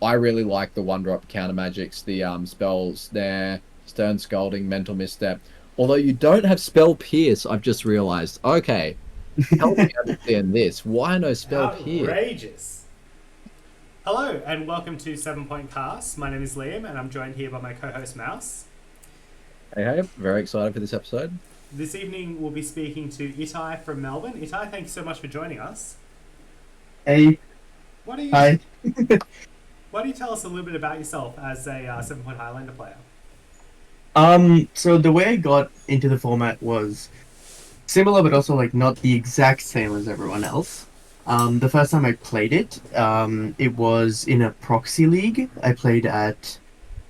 I really like the one-drop counter magics, the spell snare, stern scalding, mental misstep. Although you don't have spell pierce, I've just realized. Okay, help me understand this. Why no spell pierce? Outrageous. Hello, and welcome to 7 Point Cast. My name is Liam, and I'm joined here by my co host Mouse. Hey, hey, very excited for this episode. This evening, we'll be speaking to Ittai from Melbourne. Ittai, thanks so much for joining us. Hey, Why don't you, hi. why don't you tell us a little bit about yourself as a 7 Point Highlander player? So the way I got into the format was similar, but also like not the exact same as everyone else. The first time I played it, it was in a proxy league. I played at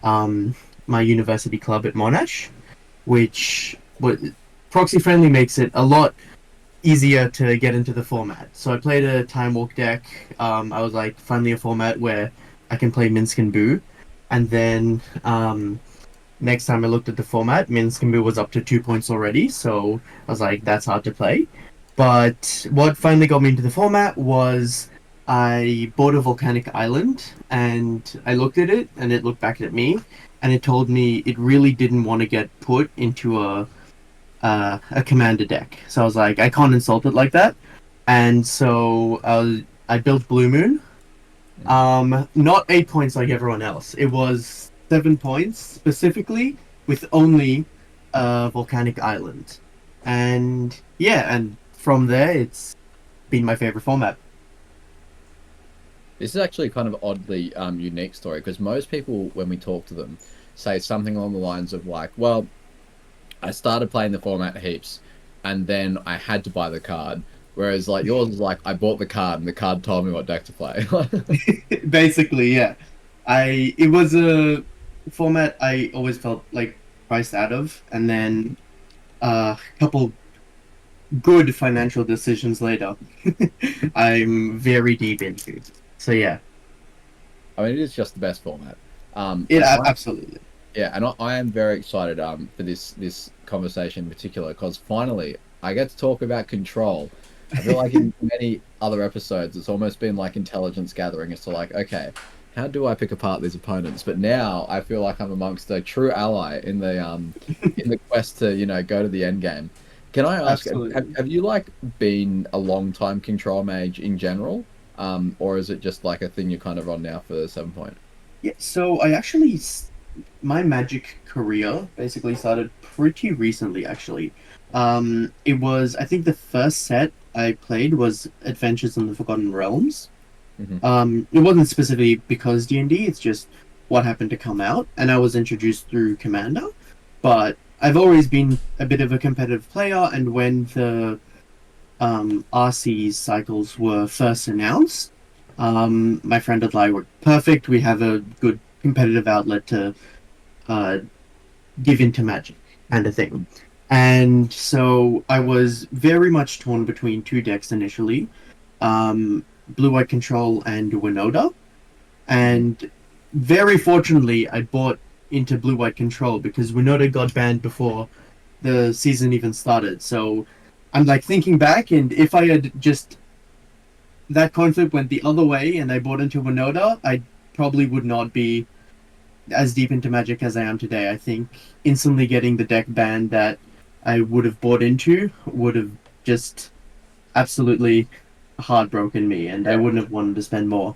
my university club at Monash, which proxy friendly makes it a lot easier to get into the format. So I played a Time Walk deck. I was like, finally a format where I can play Minsk and Boo. And then next time I looked at the format, Minsk and Boo was up to 2 points already. So I was like, that's hard to play. But what finally got me into the format was I bought a volcanic island and I looked at it and it looked back at me and it told me it really didn't want to get put into a commander deck. So I was like, I can't insult it like that. And so I built Blue Moon. Not 8 points like everyone else. It was 7 points specifically with only a volcanic island. And yeah, and from there it's been my favorite format. This is actually kind of oddly unique story because most people, when we talk to them, say something along the lines of like, well, I started playing the format heaps and then I had to buy the card. Whereas like yours is like I bought the card and the card told me what deck to play. Basically, yeah. It was a format I always felt like priced out of, and then a couple good financial decisions later, I'm very deep into. So yeah, I mean, it is just the best format. it And I, absolutely. yeah, and I am very excited for this conversation in particular because finally I get to talk about control. I feel like in many other episodes, it's almost been like intelligence gathering as to like, okay, how do I pick apart these opponents? But now I feel like I'm amongst a true ally in the quest to go to the end game. Can I ask, Absolutely. have you like been a long time control mage in general, or is it just like a thing you're kind of on now for 7 Point? Yeah. So my magic career basically started pretty recently, actually. It was, I think, the first set I played was Adventures in the Forgotten Realms. Hmm. It wasn't specifically because D&D, it's just what happened to come out, and I was introduced through Commander. But I've always been a bit of a competitive player, and when the RC cycles were first announced, my friend and I were perfect. We have a good competitive outlet to uh, give into Magic kind of thing. And so I was very much torn between two decks initially, Blue White Control and Winota. Hmm. And very fortunately, I bought into Blue White Control because Winota got banned before the season even started. So I'm like thinking back, and if I had just that coin flip went the other way and I bought into Winota, I probably would not be as deep into Magic as I am today. I think instantly getting the deck banned that I would have bought into would have just absolutely heartbroken me, and I Yeah, wouldn't have wanted to spend more.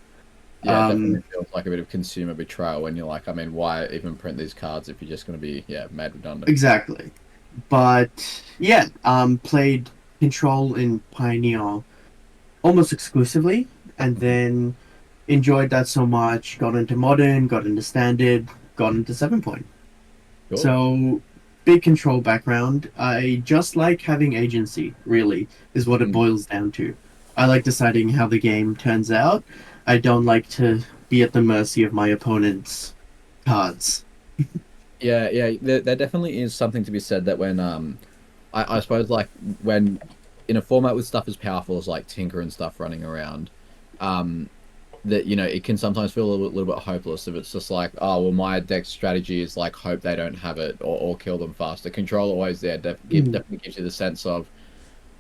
yeah, it definitely Um, feels like a bit of consumer betrayal when you're like, I mean, why even print these cards if you're just going to be mad redundant? exactly. But yeah, played Control in Pioneer almost exclusively, and then enjoyed that so much. Got into Modern, got into Standard, got into 7 Point. Cool. So, big Control background. I just like having agency, really, is what it Mm. boils down to. I like deciding how the game turns out. I don't like to be at the mercy of my opponent's cards. Yeah, yeah, there definitely is something to be said that when I suppose like when in a format with stuff as powerful as like Tinker and stuff running around, um, that it can sometimes feel little bit hopeless if it's just like, oh well, my deck strategy is like hope they don't have it or kill them faster. Control always there Mm, definitely gives you the sense of,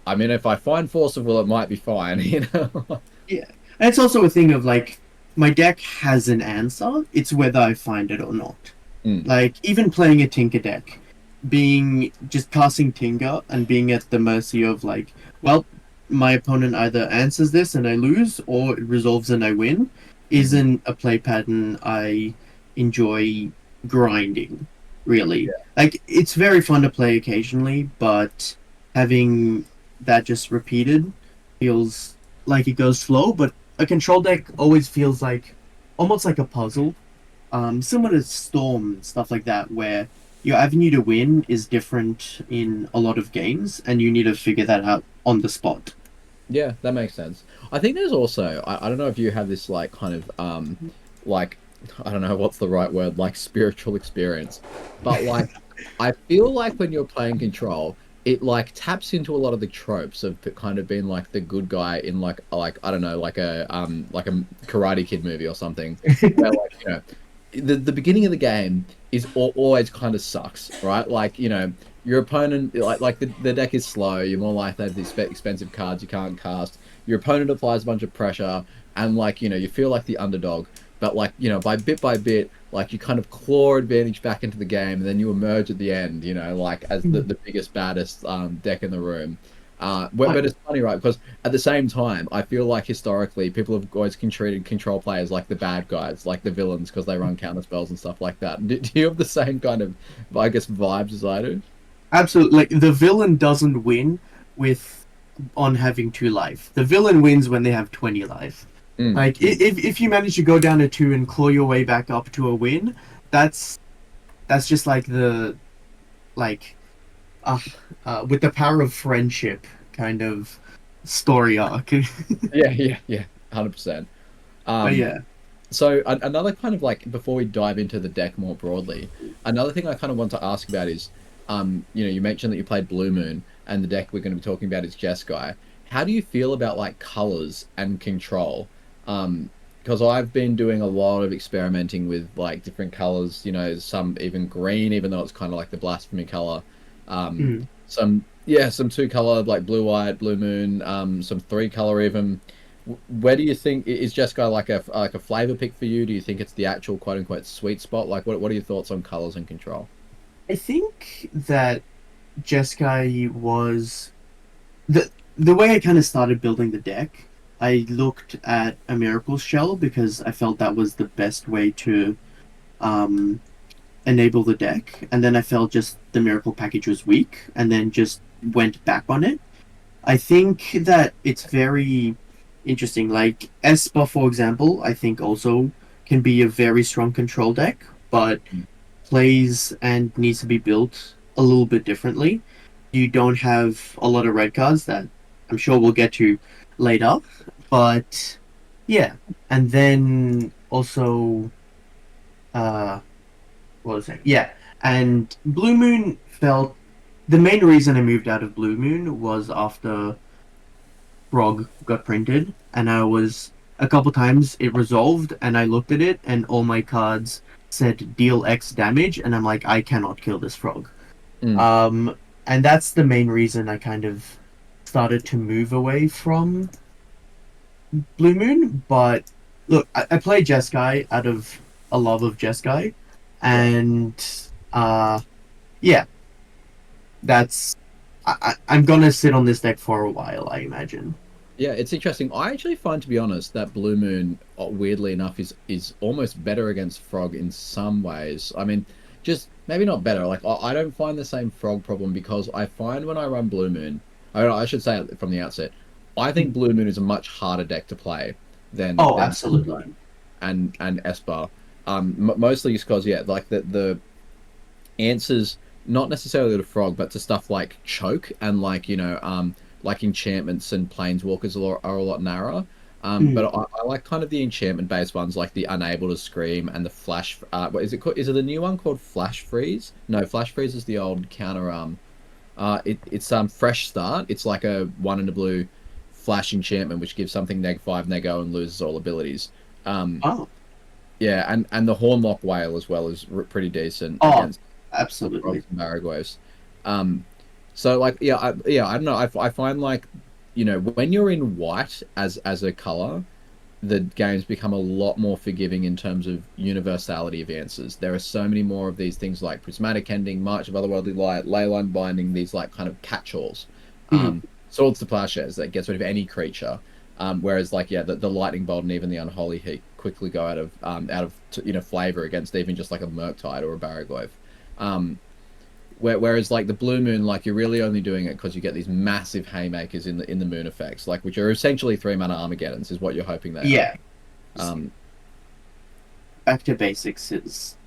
I mean, if I find Force of Will, it might be fine, you know. yeah. And it's also a thing of like my deck has an answer. It's whether I find it or not. Mm. Like even playing a Tinker deck, being just casting Tinker and being at the mercy of like, well, my opponent either answers this and I lose, or it resolves and I win, isn't a play pattern I enjoy grinding. Really, like it's very fun to play occasionally, but having that just repeated feels like it goes slow. But a control deck always feels like almost like a puzzle, similar to Storm and stuff like that, where your avenue to win is different in a lot of games, and you need to figure that out on the spot. Yeah, that makes sense. I think there's also I don't know if you have this like kind of like I don't know what's the right word, like spiritual experience. But like I feel like when you're playing Control, it like taps into a lot of the tropes of kind of being like the good guy in like I don't know, like a Karate Kid movie or something. Where like, you know, the beginning of the game is always kind of sucks, right? Like, you know, your opponent like the deck is slow, you're more likely to have these expensive cards you can't cast. Your opponent applies a bunch of pressure and like, you know, you feel like the underdog, but like, you know, by bit, like you kind of claw advantage back into the game and then you emerge at the end, you know, like as the biggest, baddest deck in the room. But it's funny, right? Because at the same time, I feel like historically people have always treated control players like the bad guys, like the villains, because they run counter spells and stuff like that. Do you have the same kind of, I guess, vibes as I do? Absolutely, like the villain doesn't win with on having 2 life. The villain wins when they have 20 life. Mm. Like if you manage to go down to 2 and claw your way back up to a win, that's just like the like with the power of friendship kind of story arc. Yeah, 100%. But yeah, So another kind of like before we dive into the deck more broadly, another thing I kind of want to ask about is, you know, you mentioned that you played Blue Moon, and the deck we're going to be talking about is Jeskai. How do you feel about like colors and control? Because I've been doing a lot of experimenting with like different colors. You know, some even green, even though it's kind of like the blasphemy color. mm. Some two color like blue white, Blue Moon. Some three color even. Where do you think is Jeskai like a flavor pick for you? Do you think it's the actual quote unquote sweet spot? Like, what are your thoughts on colors and control? I think that Jeskai was the way I kind of started building the deck. I looked at a Miracle Shell because I felt that was the best way to um, enable the deck, and then I felt just the Miracle package was weak, and then just went back on it. I think that it's very interesting. Like Esper, for example, I think also can be a very strong control deck, but plays and needs to be built a little bit differently. You don't have a lot of red cards that I'm sure we'll get to later, but yeah. And then also, uh, what was it? Yeah, and Blue Moon felt the main reason I moved out of Blue Moon was after Frog got printed, and I was a couple times it resolved, and I looked at it, and all my cards said deal X damage, and I'm like, I cannot kill this frog. Mm. And that's the main reason I kind of started to move away from Blue Moon. But look, I play Jeskai out of a love of Jeskai, and yeah, that's I'm gonna sit on this deck for a while, I imagine. Yeah, it's interesting. I actually find, to be honest, that Blue Moon, weirdly enough, is almost better against Frog in some ways. I mean, just maybe not better. Like I don't find the same Frog problem because I find when I run Blue Moon, I should say it from the outset, I think Blue Moon is a much harder deck to play Oh, than absolutely. and Esper. Mostly just because like the answers not necessarily to Frog, but to stuff like Choke and like like enchantments and planeswalkers are a lot narrower. But I like kind of the enchantment based ones, like the Unable to Scream and the Flash. What is it called? Is it the new one called Flash Freeze? No, Flash Freeze is the old counter. It's Fresh Start. It's like a one in a blue flash enchantment which gives something -5 nego and loses all abilities. Oh, Yeah, and the Hornlock Whale as well is pretty decent oh, against absolutely. Frogs and Baragwaves. So like I don't know. I find like when you're in white as a color, the games become a lot more forgiving in terms of universality of answers. There are so many more of these things like prismatic ending, March of Otherworldly Light, Leyline Binding, these like kind of catch-alls. Mm, Swords to Plowshares that gets rid of any creature. Whereas like yeah, the lightning bolt and even the unholy heat quickly go out of flavor against even just like a Murktide or a Barragloif. Um, whereas like the blue moon, like you're really only doing it because you get these massive haymakers in the moon effects, like which are essentially 3 mana Armageddons, is what you're hoping they are. yeah. Um, Back to Basics is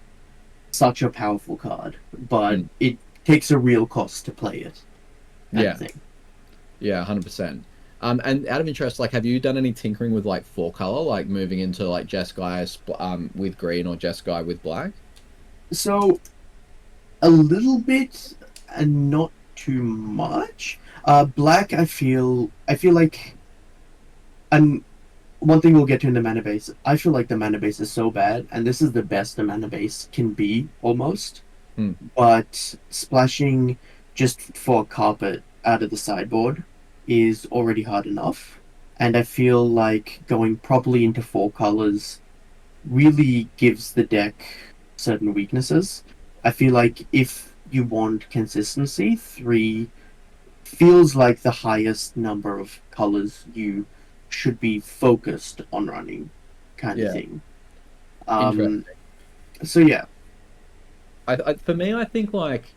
such a powerful card, but mm, it takes a real cost to play it, kind of yeah, thing. yeah, 100%. And out of interest, like, have you done any tinkering with like four color, like moving into like Jeskai with green or Jeskai with black? So a little bit and not too much. Black, I feel like, and one thing we'll get to in the mana base. I feel like the mana base is so bad, and this is the best the mana base can be almost. Hmm. But splashing just for carpet out of the sideboard is already hard enough, and I feel like going properly into four colors really gives the deck certain weaknesses. I feel like if you want consistency, three feels like the highest number of colors you should be focused on running, kind of Yeah, thing. interesting. Um, so yeah. For me, I think like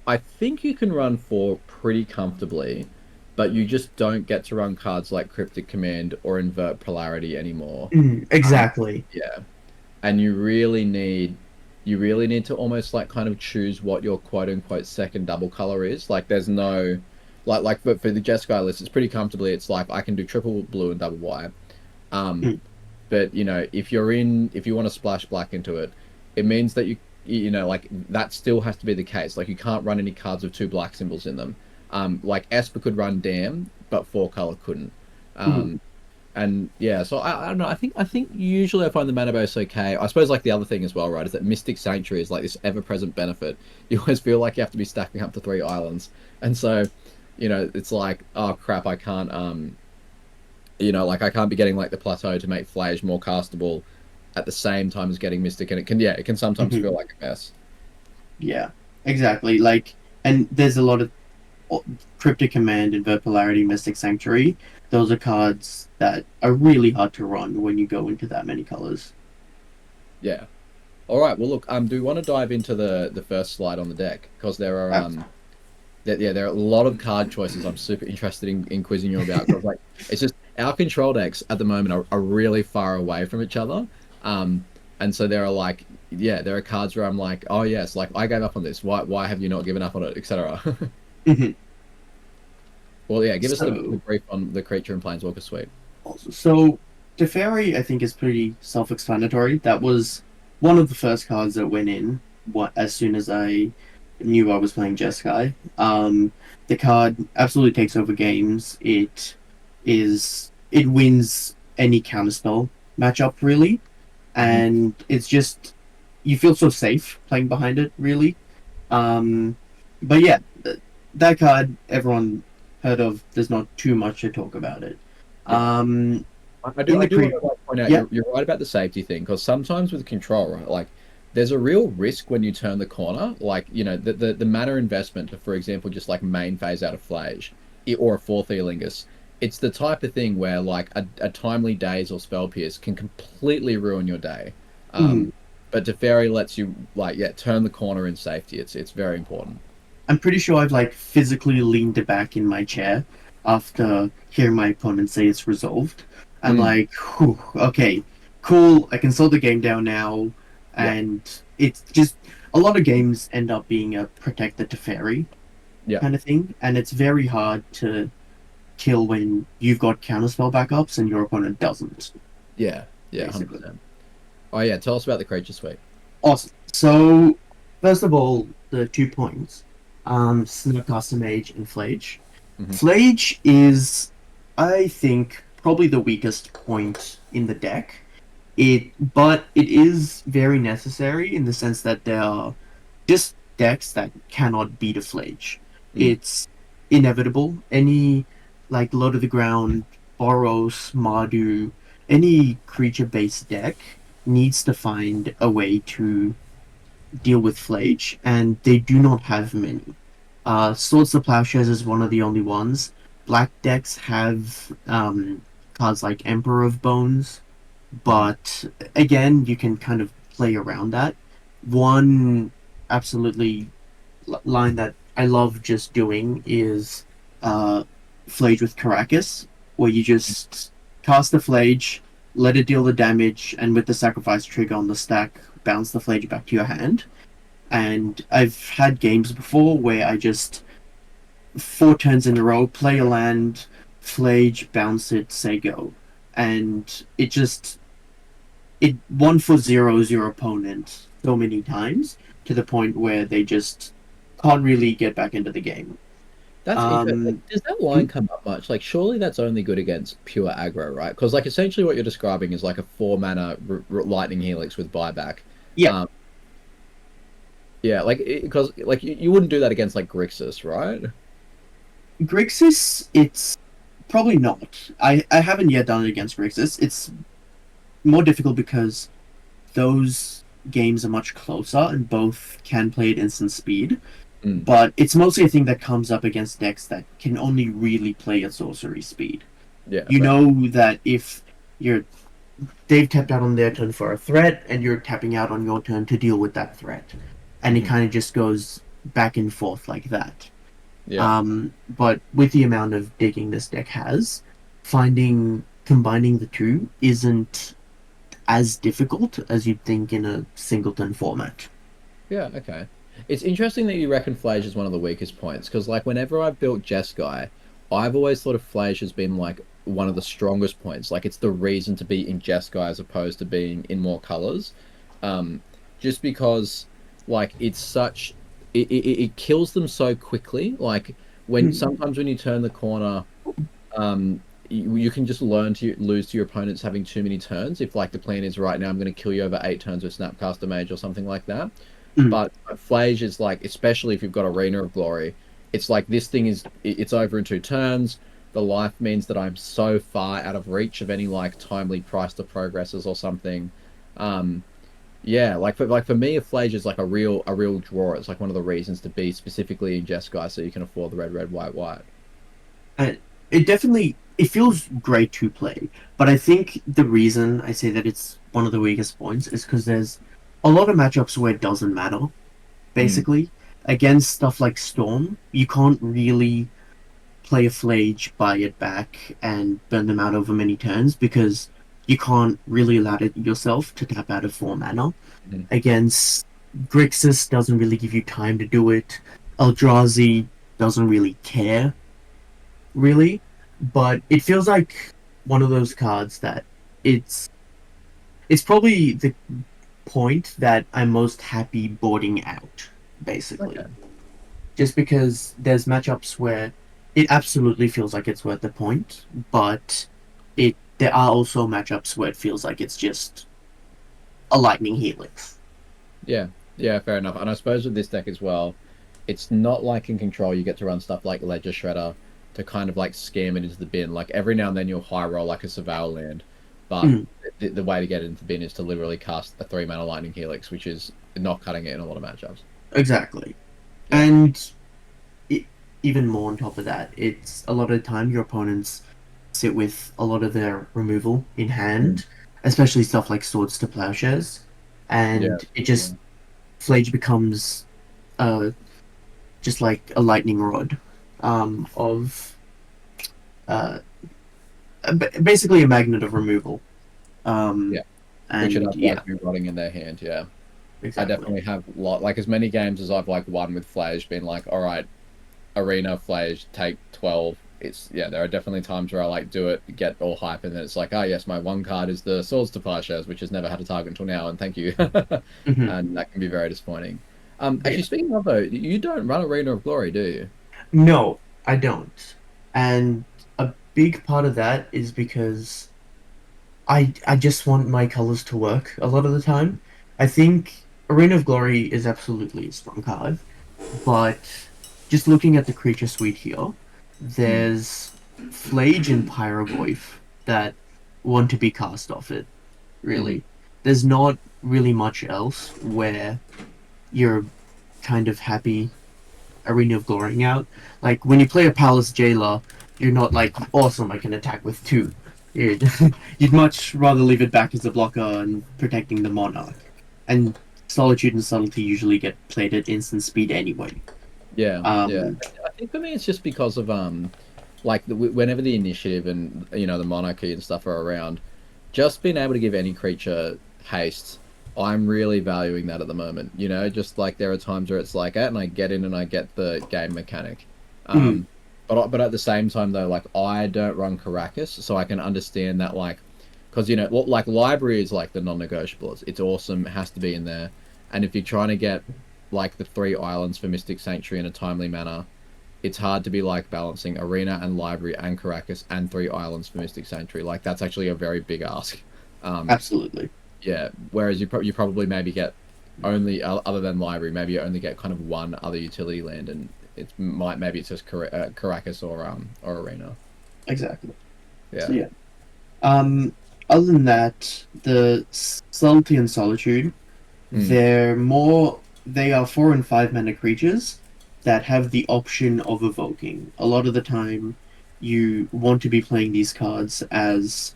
I think you can run four pretty comfortably, but you just don't get to run cards like Cryptic Command or Invert Polarity anymore. Um, Exactly. yeah, and you really need to almost like kind of choose what your quote unquote second double color is. Like there's no like for the Jeskai list, it's pretty comfortably. It's like I can do triple blue and double white. Um, Mm, but if you want to splash black into it, it means that like that still has to be the case. Like you can't run any cards with two black symbols in them. Like Esper could run Dam, but four color couldn't. mm, Um, and yeah, so I don't know. I think usually I find the mana base okay. I suppose like the other thing as well, right, is that Mystic Sanctuary is like this ever-present benefit. You always feel like you have to be stacking up to 3 islands, and so it's like, oh crap, I can't like I can't be getting like the plateau to make Flage more castable at the same time as getting Mystic, and it can sometimes mhm. feel like a mess. Yeah, exactly. Like, and there's a lot of Cryptic Command, Invert Polarity, Mystic Sanctuary. Those are cards that are really hard to run when you go into that many colors. Yeah. All right. Well, look. Do we want to dive into the first slide on the deck because there are Uh, there are a lot of card choices I'm super interested in quizzing you about because like it's just our control decks at the moment are really far away from each other. Um, and so there are like there are cards where I'm like, oh yes, like I gave up on this. Why have you not given up on it, etc. mhm. Well, yeah, give us the So, brief on the creature and planeswalker suite. so Teferi, I think, is pretty self-explanatory. That was one of the first cards that went in. What as soon as I knew I was playing Jeskai. The card absolutely takes over games. It wins any counterspell matchup really, Hmm. and it's just you feel so safe playing behind it really. Um, but yeah, that card everyone heard of. There's not too much to talk about it. Yeah. Um, I do in I the do want pre, to like point out yeah, you're right about the safety thing because sometimes with control, right, like there's a real risk when you turn the corner, like the mana investment to, for example, just like main phase out of Flage or a fourth Elingus. It's the type of thing where like a timely daze or spell pierce can completely ruin your day. mm, Um, but Teferi lets you like turn the corner in safety. It's very important. I'm pretty sure I've like physically leaned back in my chair after hearing my opponent say it's resolved. I'm Mm, like, whew, okay, cool. I can slow the game down now, yeah, and it's just a lot of games end up being a protect the Teferi yeah, kind of thing, and it's very hard to kill when you've got counterspell backups and your opponent doesn't. yeah, Basically, 100%. Oh yeah, tell us about the creature suite. awesome. So first of all, the 2 points, Snapcaster Mage and Flage. Hmm. Flage is, I think, probably the weakest point in the deck. But it is very necessary in the sense that there are just decks that cannot beat a Flage. Mm, It's inevitable. Any like low to the ground, Boros, Mardu, any creature-based deck needs to find a way to deal with Flage, and they do not have many. Swords to Plowshares is one of the only ones. Black decks have cards like Emperor of Bones, but again, you can kind of play around that. One absolutely line that I love just doing is Flage with Caracas, where you just cast the Flage, let it deal the damage, and with the sacrifice trigger on the stack, bounce the Flage back to your hand. And I've had games before where I just 4 turns in a row, play a land, Flage, bounce it, say go. And it won for 0 your opponent so many times to the point where they just can't really get back into the game. That's interesting. Does that line come up much? Like, surely that's only good against pure aggro, right? Because, like, essentially what you're describing is like a 4 mana lightning helix with buyback. Yeah. Yeah, like, because like you wouldn't do that against like Grixis, right? Grixis, it's probably not. I haven't yet done it against Grixis. It's more difficult because those games are much closer and both can play at instant speed. But it's mostly a thing that comes up against decks that can only really play at sorcery speed. Yeah. You know that if they've tapped out on their turn for a threat, and you're tapping out on your turn to deal with that threat. And it kind of just goes back and forth like that. Yeah. But with the amount of digging this deck has, combining the two isn't as difficult as you'd think in a singleton format. Yeah, okay. It's interesting that you reckon Flage is one of the weakest points, because like whenever I've built Jeskai, I've always thought of Flage as being like one of the strongest points. Like it's the reason to be in Jeskai as opposed to being in more colors. Just because like it's such it kills them so quickly. Like when sometimes when you turn the corner, you can just lose to your opponents having too many turns. If like the plan is right now I'm going to kill you over 8 turns with Snapcaster Mage or something like that. But Flage is like, especially if you've got Arena of Glory, it's like this thing it's over in 2 turns. The life means that I'm so far out of reach of any like timely price to progresses or something. Yeah, like for me, a Flage is like a real draw. It's like one of the reasons to be specifically in Jeskai, so you can afford the red, white. It feels great to play, but I think the reason I say that it's one of the weakest points is because there's a lot of matchups where it doesn't matter. Basically, against stuff like Storm, you can't really play a Flage, buy it back, and burn them out over many turns because you can't really allow it yourself to tap out of 4 mana. Against Grixis, doesn't really give you time to do it. Eldrazi doesn't really care, really. But it feels like one of those cards that it's probably the point that I'm most happy boarding out, basically. Okay. Just because there's matchups where it absolutely feels like it's worth the point, but there are also matchups where it feels like it's just a lightning helix. Yeah, fair enough. And I suppose with this deck as well, it's not like in Control you get to run stuff like Ledger Shredder to kind of like scam it into the bin. Like every now and then you'll high roll like a Surveil land, but the way to get it into the bin is to literally cast a 3 mana lightning helix, which is not cutting it in a lot of matchups. Exactly. Yeah. And even more on top of that, it's a lot of the time your opponents sit with a lot of their removal in hand, especially stuff like Swords to Plowshares, and it just Flage becomes just like a lightning rod of basically a magnet of removal. And which should have like rotting in their hand. Yeah, exactly. I definitely have like as many games as I've like won with Flage, been like, all right, Arena Flage, take 12. It's there are definitely times where I like do it, get all hype, and then it's like, oh yes, my one card is the Swords to Plowshares, which has never had a target until now, and thank you. And that can be very disappointing. Actually, speaking of though, you don't run Arena of Glory, do you? No, I don't. And a big part of that is because I just want my colors to work a lot of the time. I think Arena of Glory is absolutely a strong card, but just looking at the creature suite here, there's Flage and Pyrogoyf that want to be cast off it, really. There's not really much else where you're kind of happy Arena of Glorying out. Like, when you play a Palace Jailer, you're not like, awesome, I can attack with 2. You'd, you'd much rather leave it back as a blocker and protecting the Monarch. And Solitude and Subtlety usually get played at instant speed anyway. Yeah. I think for me it's just because of whenever the initiative and the monarchy and stuff are around, just being able to give any creature haste, I'm really valuing that at the moment. Just like there are times where it's like, and I get in and I get the game mechanic. But at the same time though, like I don't run Caracas, so I can understand that, like, because like library is like the non-negotiables. It's awesome, it has to be in there, and if you're trying to get like the 3 islands for Mystic Sanctuary in a timely manner, it's hard to be like balancing arena and library and Caracas and 3 islands for Mystic Sanctuary. Like that's actually a very big ask. Absolutely. Yeah. Whereas you probably maybe get only, other than library, maybe you only get kind of 1 other utility land, and maybe it's just Caracas or arena. Exactly. Yeah. So, yeah. Other than that, the Subtlety and Solitude, they are 4 and 5 mana creatures that have the option of evoking. A lot of the time, you want to be playing these cards as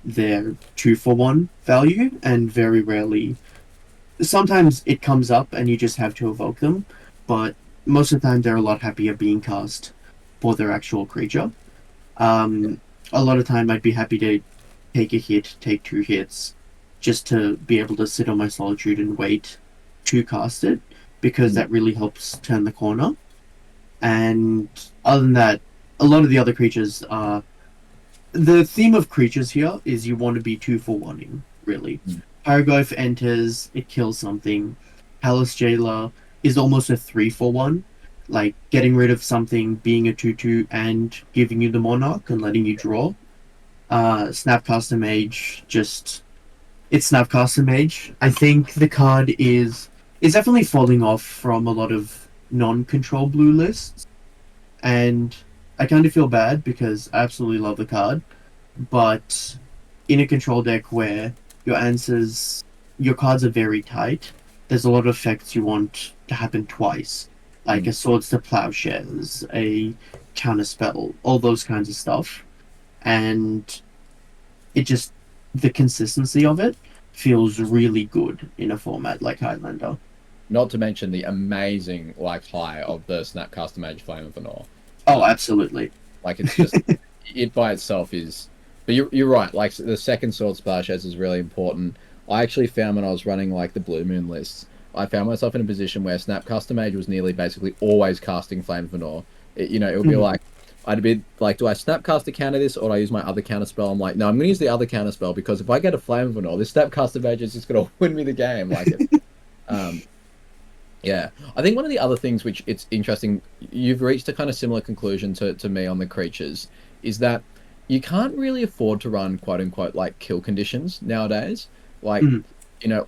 their 2-for-1 value, and very rarely. Sometimes it comes up and you just have to evoke them, but most of the time they're a lot happier being cast for their actual creature. A lot of time I'd be happy to take a hit, take 2 hits, just to be able to sit on my Solitude and wait to cast it, because that really helps turn the corner. And other than that, a lot of the other creatures are... The theme of creatures here is you want to be 2-for-1ing, really. Hieroglyph enters, it kills something. Palace Jailer is almost a 3-for-1, like getting rid of something, being a 2-2, and giving you the Monarch and letting you draw. Snapcaster Mage, it's Snapcaster Mage. I think the card is definitely falling off from a lot of non-control blue lists, and I kind of feel bad because I absolutely love the card, but in a control deck where your cards are very tight, there's a lot of effects you want to happen twice, like a Swords to Plowshares, a Counterspell, all those kinds of stuff, and the consistency of it feels really good in a format like Highlander. Not to mention the amazing high of the Snapcaster Mage Flame of Venor. Oh, absolutely. Like it's just it by itself is. But you're right. Like the second Sword Splash is really important. I actually found when I was running like the Blue Moon lists, I found myself in a position where Snapcaster Mage was nearly basically always casting Flame of Venor. It would be like, I'd be like, do I Snapcaster counter this, or do I use my other counter spell? I'm like, no, I'm going to use the other counter spell, because if I get a Flame of Venor, this Snapcaster Mage is just going to win me the game. Like it. Yeah, I think one of the other things which it's interesting, you've reached a kind of similar conclusion to me on the creatures, is that you can't really afford to run quote unquote like kill conditions nowadays. Like,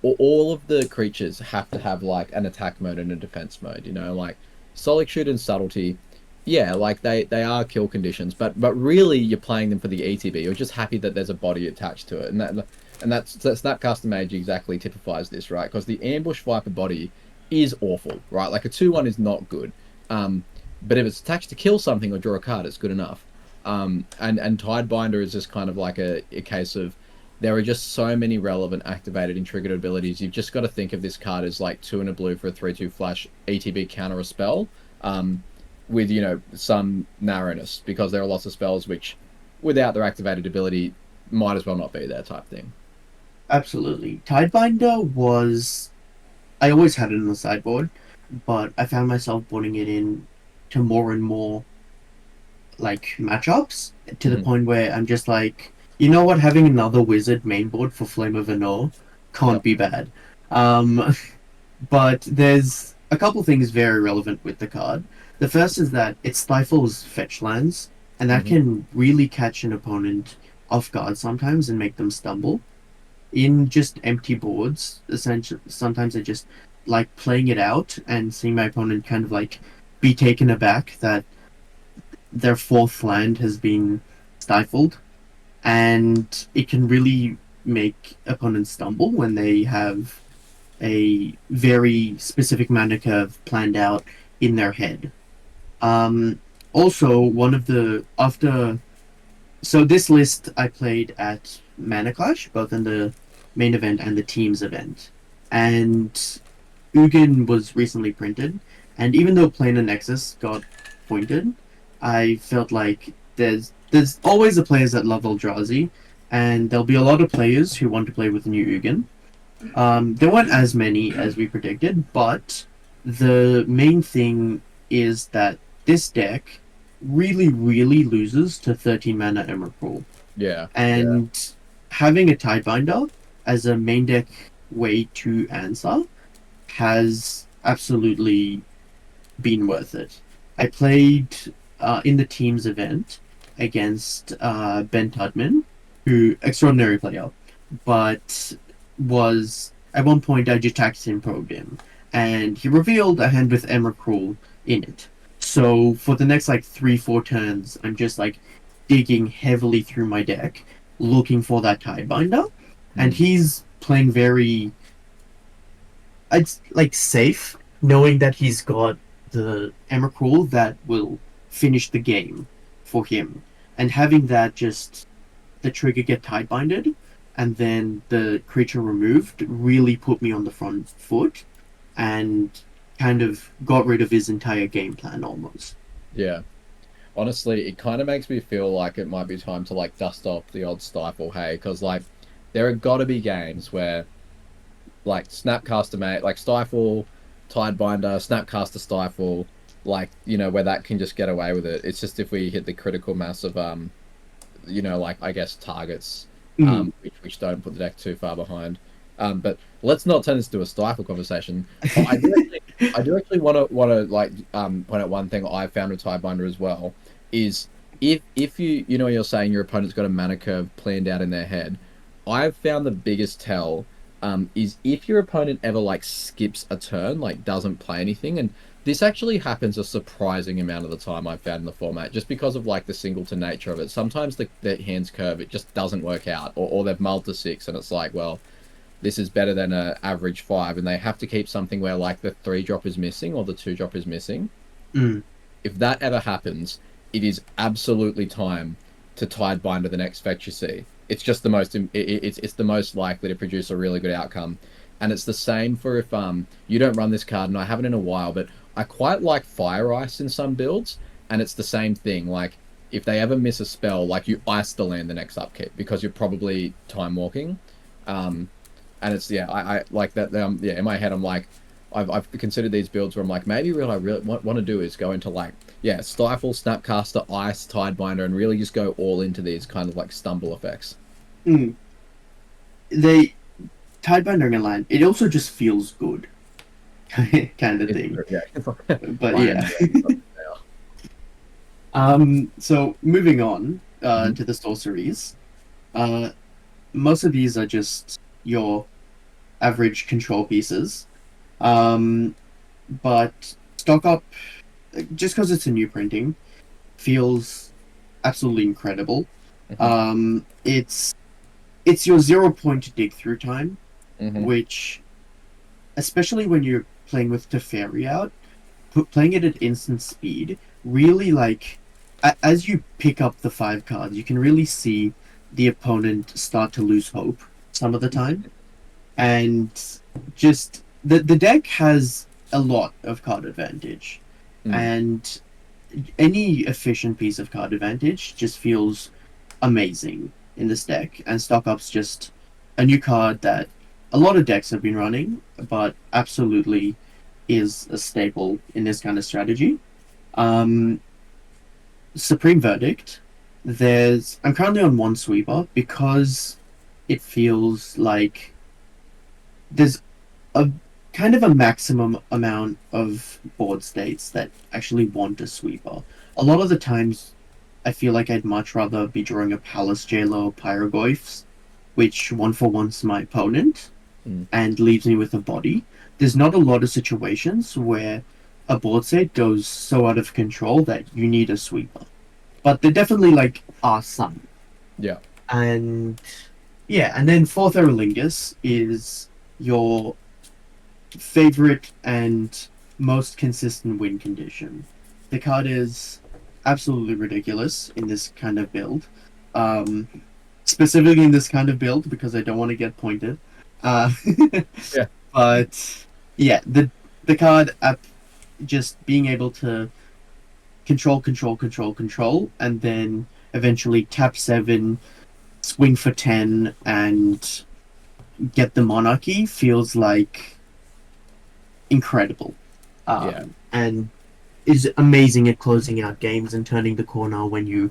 all of the creatures have to have like an attack mode and a defense mode, like Solitude and Subtlety. Yeah, like they are kill conditions, but really you're playing them for the ETB. You're just happy that there's a body attached to it, and that's Snapcaster Mage exactly typifies this, right? Because the Ambush Viper body is awful, right? Like a 2/1 is not good, but if it's attached to kill something or draw a card, it's good enough. And Tidebinder is just kind of like a case of there are just so many relevant activated and triggered abilities. You've just got to think of this card as like 2 and a blue for a 3/2 flash ETB counter a spell, with some narrowness, because there are lots of spells which, without their activated ability, might as well not be there type thing. Absolutely. Tidebinder I always had it in the sideboard, but I found myself putting it in to more and more like matchups, to the point where I'm just like, you know what, having another wizard mainboard for Flame of Venor can't be bad. But there's a couple things very relevant with the card. The first is that it stifles fetch lands, and that can really catch an opponent off guard sometimes and make them stumble. In just empty boards, essentially, sometimes I just like playing it out and seeing my opponent kind of like be taken aback that their 4th land has been stifled, and it can really make opponents stumble when they have a very specific mana curve planned out in their head. Also, one of the after so this list I played at Mana Clash, both in the main event and the teams event, and Ugin was recently printed, and even though Planar Nexus got pointed, I felt like there's always the players that love Eldrazi, and there'll be a lot of players who want to play with new Ugin. There weren't as many as we predicted, but the main thing is that this deck really, really loses to 13 mana Emrakul. Yeah. And having a Tidebinder as a main deck way to answer has absolutely been worth it. I played in the teams event against Ben Tudman, who extraordinary player, but was at one point I just taxed him, probed him, and he revealed a hand with Emrakul in it. So for the next like 3-4 turns, I'm just like digging heavily through my deck, looking for that Tidebinder, and he's playing very, I'd like safe, knowing that he's got the Emrakul that will finish the game for him, and having that just the trigger get Tidebinded and then the creature removed really put me on the front foot and kind of got rid of his entire game plan almost. Yeah. Honestly, it kind of makes me feel like it might be time to like dust off the old Stifle, hey, because like there have got to be games where like Snapcaster mate, like Stifle, Tidebinder, Snapcaster Stifle, like, you know, where that can just get away with it. It's just if we hit the critical mass of you know, like I guess targets which don't put the deck too far behind. But let's not turn this into a Stifle conversation. I do actually want to like point out one thing I found with Tidebinder as well is if you know you're saying your opponent's got a mana curve planned out in their head, I've found the biggest tell is if your opponent ever like skips a turn, like doesn't play anything, and this actually happens a surprising amount of the time I've found in the format, just because of like the singleton nature of it. Sometimes the hand's curve, it just doesn't work out, or they've mulled to 6 and it's like, well, this is better than an average 5, and they have to keep something where like the 3-drop is missing or the 2-drop is missing. If that ever happens, it is absolutely time to Tidebinder the next fetch you see. It's just the most it's the most likely to produce a really good outcome. And it's the same for if you don't run this card, and I haven't in a while, but I quite like Fire Ice in some builds, and it's the same thing. Like if they ever miss a spell, like you ice the land the next upkeep because you're probably time walking. And it's I like that. In my head I'm like, I've considered these builds where I'm like, maybe what I really want to do is go into like Stifle, Snapcaster, Ice, Tidebinder, and really just go all into these kind of like stumble effects. They Tidebinder in line, it also just feels good. Kind of thing. But yeah. So moving on to the sorceries. Most of these are just your average control pieces. But Stock Up, just because it's a new printing, feels absolutely incredible. It's your 0-point dig through time, which, especially when you're playing with Teferi out, playing it at instant speed, really like, as you pick up the 5 cards, you can really see the opponent start to lose hope some of the time. And just, the deck has a lot of card advantage. And any efficient piece of card advantage just feels amazing in this deck. And Stock Up's just a new card that a lot of decks have been running, but absolutely is a staple in this kind of strategy. Supreme Verdict. I'm currently on 1 sweeper because it feels like there's a kind of a maximum amount of board states that actually want a sweeper. A lot of the times I feel like I'd much rather be drawing a Palace Jailer or Pyrogoyphs, which 1-for-1's my opponent and leaves me with a body. There's not a lot of situations where a board state goes so out of control that you need a sweeper. But there definitely like are some. Yeah. And yeah, and then fourth Aerolingus is your favorite and most consistent win condition. The card is absolutely ridiculous in this kind of build. Um, Specifically in this kind of build because I don't want to get pointed. Uh, Yeah. but yeah, the card just being able to control, and then eventually tap 7, swing for 10, and get the monarchy feels like incredible. Yeah. And is amazing at closing out games and turning the corner when you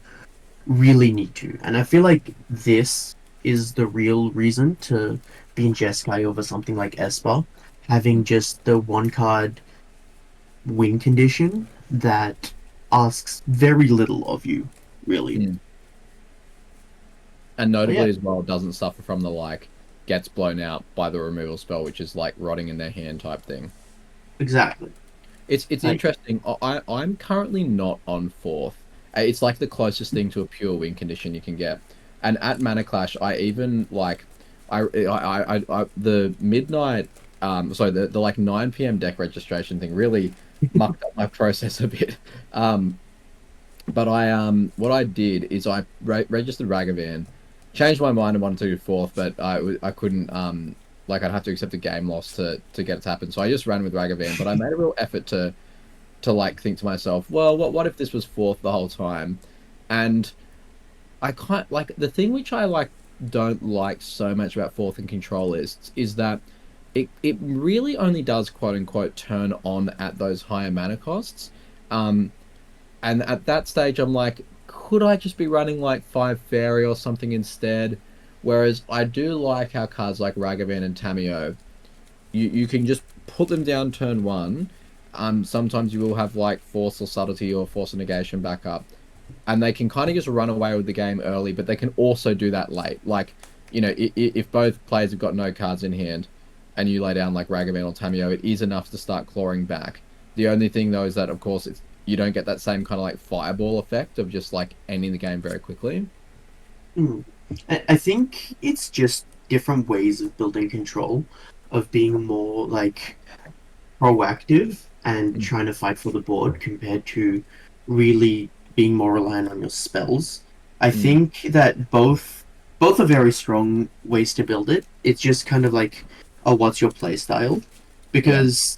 really need to. And I feel like this is the real reason to be in Jeskai over something like Esper, having just the one card win condition that asks very little of you, really. Mm. And notably Yeah. as well, doesn't suffer from the like gets blown out by the removal spell, which is like rotting in their hand type thing. Exactly. It's Like, interesting. I'm currently not on fourth. It's like the closest thing to a pure win condition you can get. And at Mana Clash, I even like the midnight sorry the like 9 p.m. deck registration thing really mucked up my process a bit. But what I did is I registered Ragavan, changed my mind and wanted to do fourth, but I couldn't like I'd have to accept a game loss to get it to happen. So I just ran with Ragavan, but I made a real effort to like think to myself, well, what if this was fourth the whole time? And I can't like the thing which I like don't like so much about fourth and control is that it really only does quote unquote turn on at those higher mana costs. And at that stage, I'm like, could I just be running like 5 fairy or something instead? Whereas I do like how cards like Ragavan and Tamio, you can just put them down turn one. Sometimes you will have like Force or Subtlety or Force of Negation backup, and they can kind of just run away with the game early, but they can also do that late. Like, you know, if both players have got no cards in hand, and you lay down like Ragavan or Tamio, it is enough to start clawing back. The only thing though is that of course you don't get that same kind of like fireball effect of just like ending the game very quickly. mm. I think it's just different ways of building control, of being more like proactive and Mm. trying to fight for the board compared to really being more reliant on your spells. I Mm. think that both are very strong ways to build it. It's just kind of like, oh, what's your play style? Yeah. Because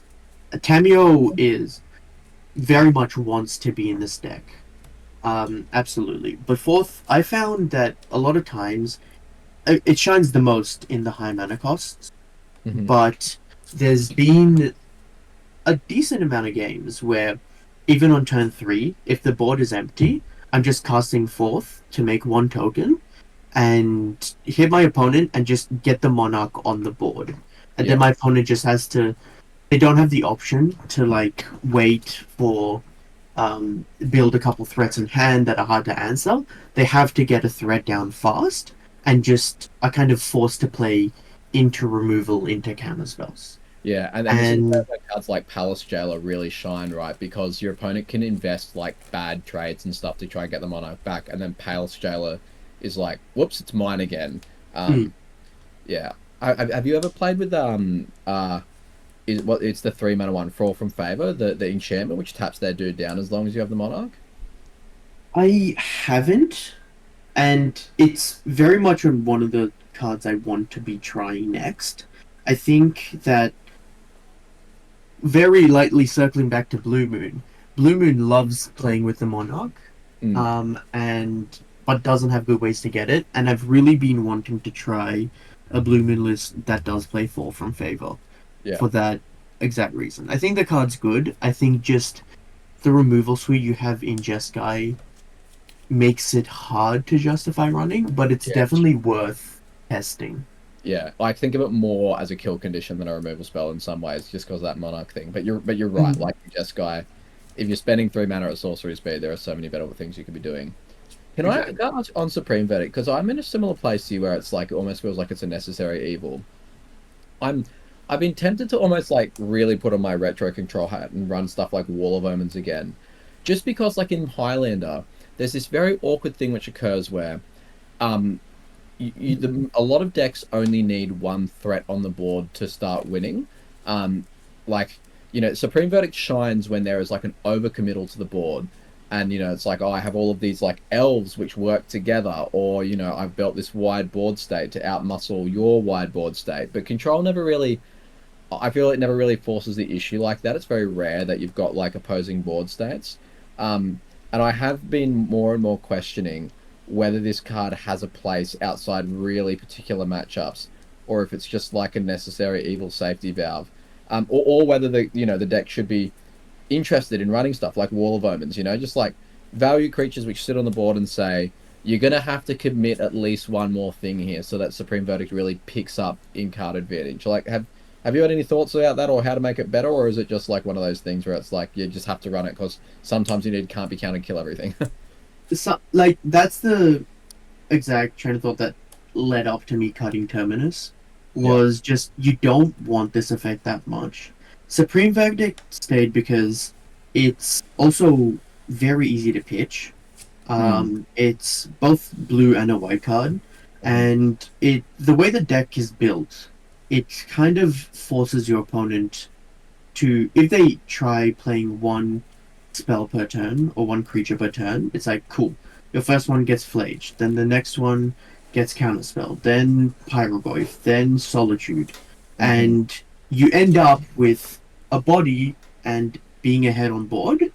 Tamio is very much wants to be in this deck. Absolutely. But fourth, I found that a lot of times it shines the most in the high mana costs, Hmm. but there's been a decent amount of games where even on turn 3, if the board is empty, I'm just casting fourth to make 1 token and hit my opponent and just get the monarch on the board. And then Yeah. my opponent just has to, they don't have the option to like wait for build a couple threats in hand that are hard to answer. They have to get a threat down fast and just are kind of forced to play into removal into counter spells. Yeah, and this is where And like, cards like Palace Jailer really shine, right? Because your opponent can invest like bad trades and stuff to try and get the monarch back, and then Palace Jailer is like, whoops, it's mine again. mm, Yeah. Have you ever played with it's the 3 mana one, Fall from Favor, the enchantment which taps their dude down as long as you have the monarch? I haven't, and it's very much on one of the cards I want to be trying next. I think that very lightly circling back to Blue Moon. Blue Moon loves playing with the Monarch, Mm. and but doesn't have good ways to get it. And I've really been wanting to try a Blue Moon list that does play Fall from Favor Yeah. for that exact reason. I think the card's good. I think just the removal suite you have in Jeskai makes it hard to justify running, but it's Yeah. definitely worth testing. Yeah, I think of it more as a kill condition than a removal spell in some ways, just because of that monarch thing. But you're right. Mm. Like just guy, if you're spending 3 mana at sorcery speed, there are so many better things you could be doing. Can I Exactly. go on Supreme Verdict? Because I'm in a similar place to you where it's like it almost feels like it's a necessary evil. I'm I've been tempted to almost like really put on my retro control hat and run stuff like Wall of Omens again, just because like in Highlander, there's this very awkward thing which occurs where um a lot of decks only need one threat on the board to start winning. Like, Supreme Verdict shines when there is like an overcommittal to the board. And, it's like, oh, I have all of these like elves which work together, or, I've built this wide board state to outmuscle your wide board state. But control never really, I feel it never really forces the issue like that. It's very rare that you've got like opposing board states. And I have been more and more questioning whether this card has a place outside really particular matchups, or if it's just like a necessary evil safety valve, or whether the deck should be interested in running stuff like Wall of Omens, just like value creatures which sit on the board and say, you're going to have to commit at least one more thing here so that Supreme Verdict really picks up in card advantage. Like, have you had any thoughts about that, or how to make it better, or is it just like one of those things where it's like you just have to run it because sometimes you need can't be counted, kill everything? So, like, that's the exact train of thought that led up to me cutting Terminus, was just, you don't want this effect that much. Supreme Verdict stayed because it's also very easy to pitch. It's both blue and a white card, and the way the deck is built, it kind of forces your opponent to, if they try playing one spell per turn or one creature per turn, it's like, cool, your first one gets Flaged, then the next one gets Counterspell, then Pyroglyph, then Solitude, and you end up with a body and being ahead on board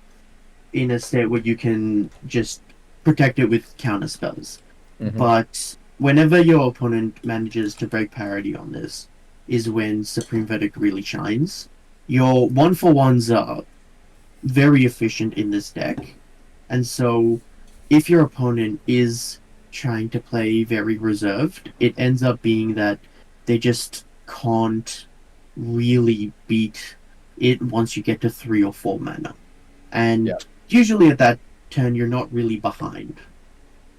in a state where you can just protect it with counterspells. But whenever your opponent manages to break parity on this is when Supreme Verdict really shines. Your 1-for-1s are very efficient in this deck, and so if your opponent is trying to play very reserved, it ends up being that they just can't really beat it once you get to 3 or 4 mana. And usually at that turn, you're not really behind.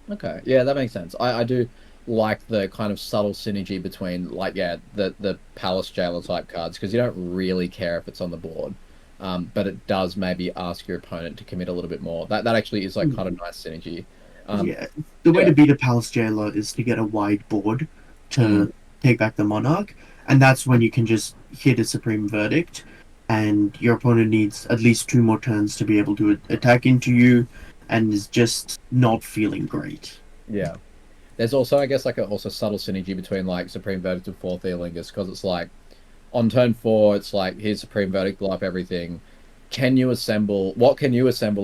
Okay, yeah, that makes sense. I do like the kind of subtle synergy between, like, the Palace Jailer type cards, because you don't really care if it's on the board. But it does maybe ask your opponent to commit a little bit more. That actually is like kind of nice synergy. The way to beat a Palace Jailer is to get a wide board to take back the Monarch, and that's when you can just hit a Supreme Verdict, and your opponent needs at least 2 more turns to be able to attack into you, and is just not feeling great. Yeah. There's also, I guess, like also subtle synergy between like Supreme Verdict and Fourth Earlingus, because it's like on turn 4, it's like, here's Supreme Verdict, blow up everything. What can you assemble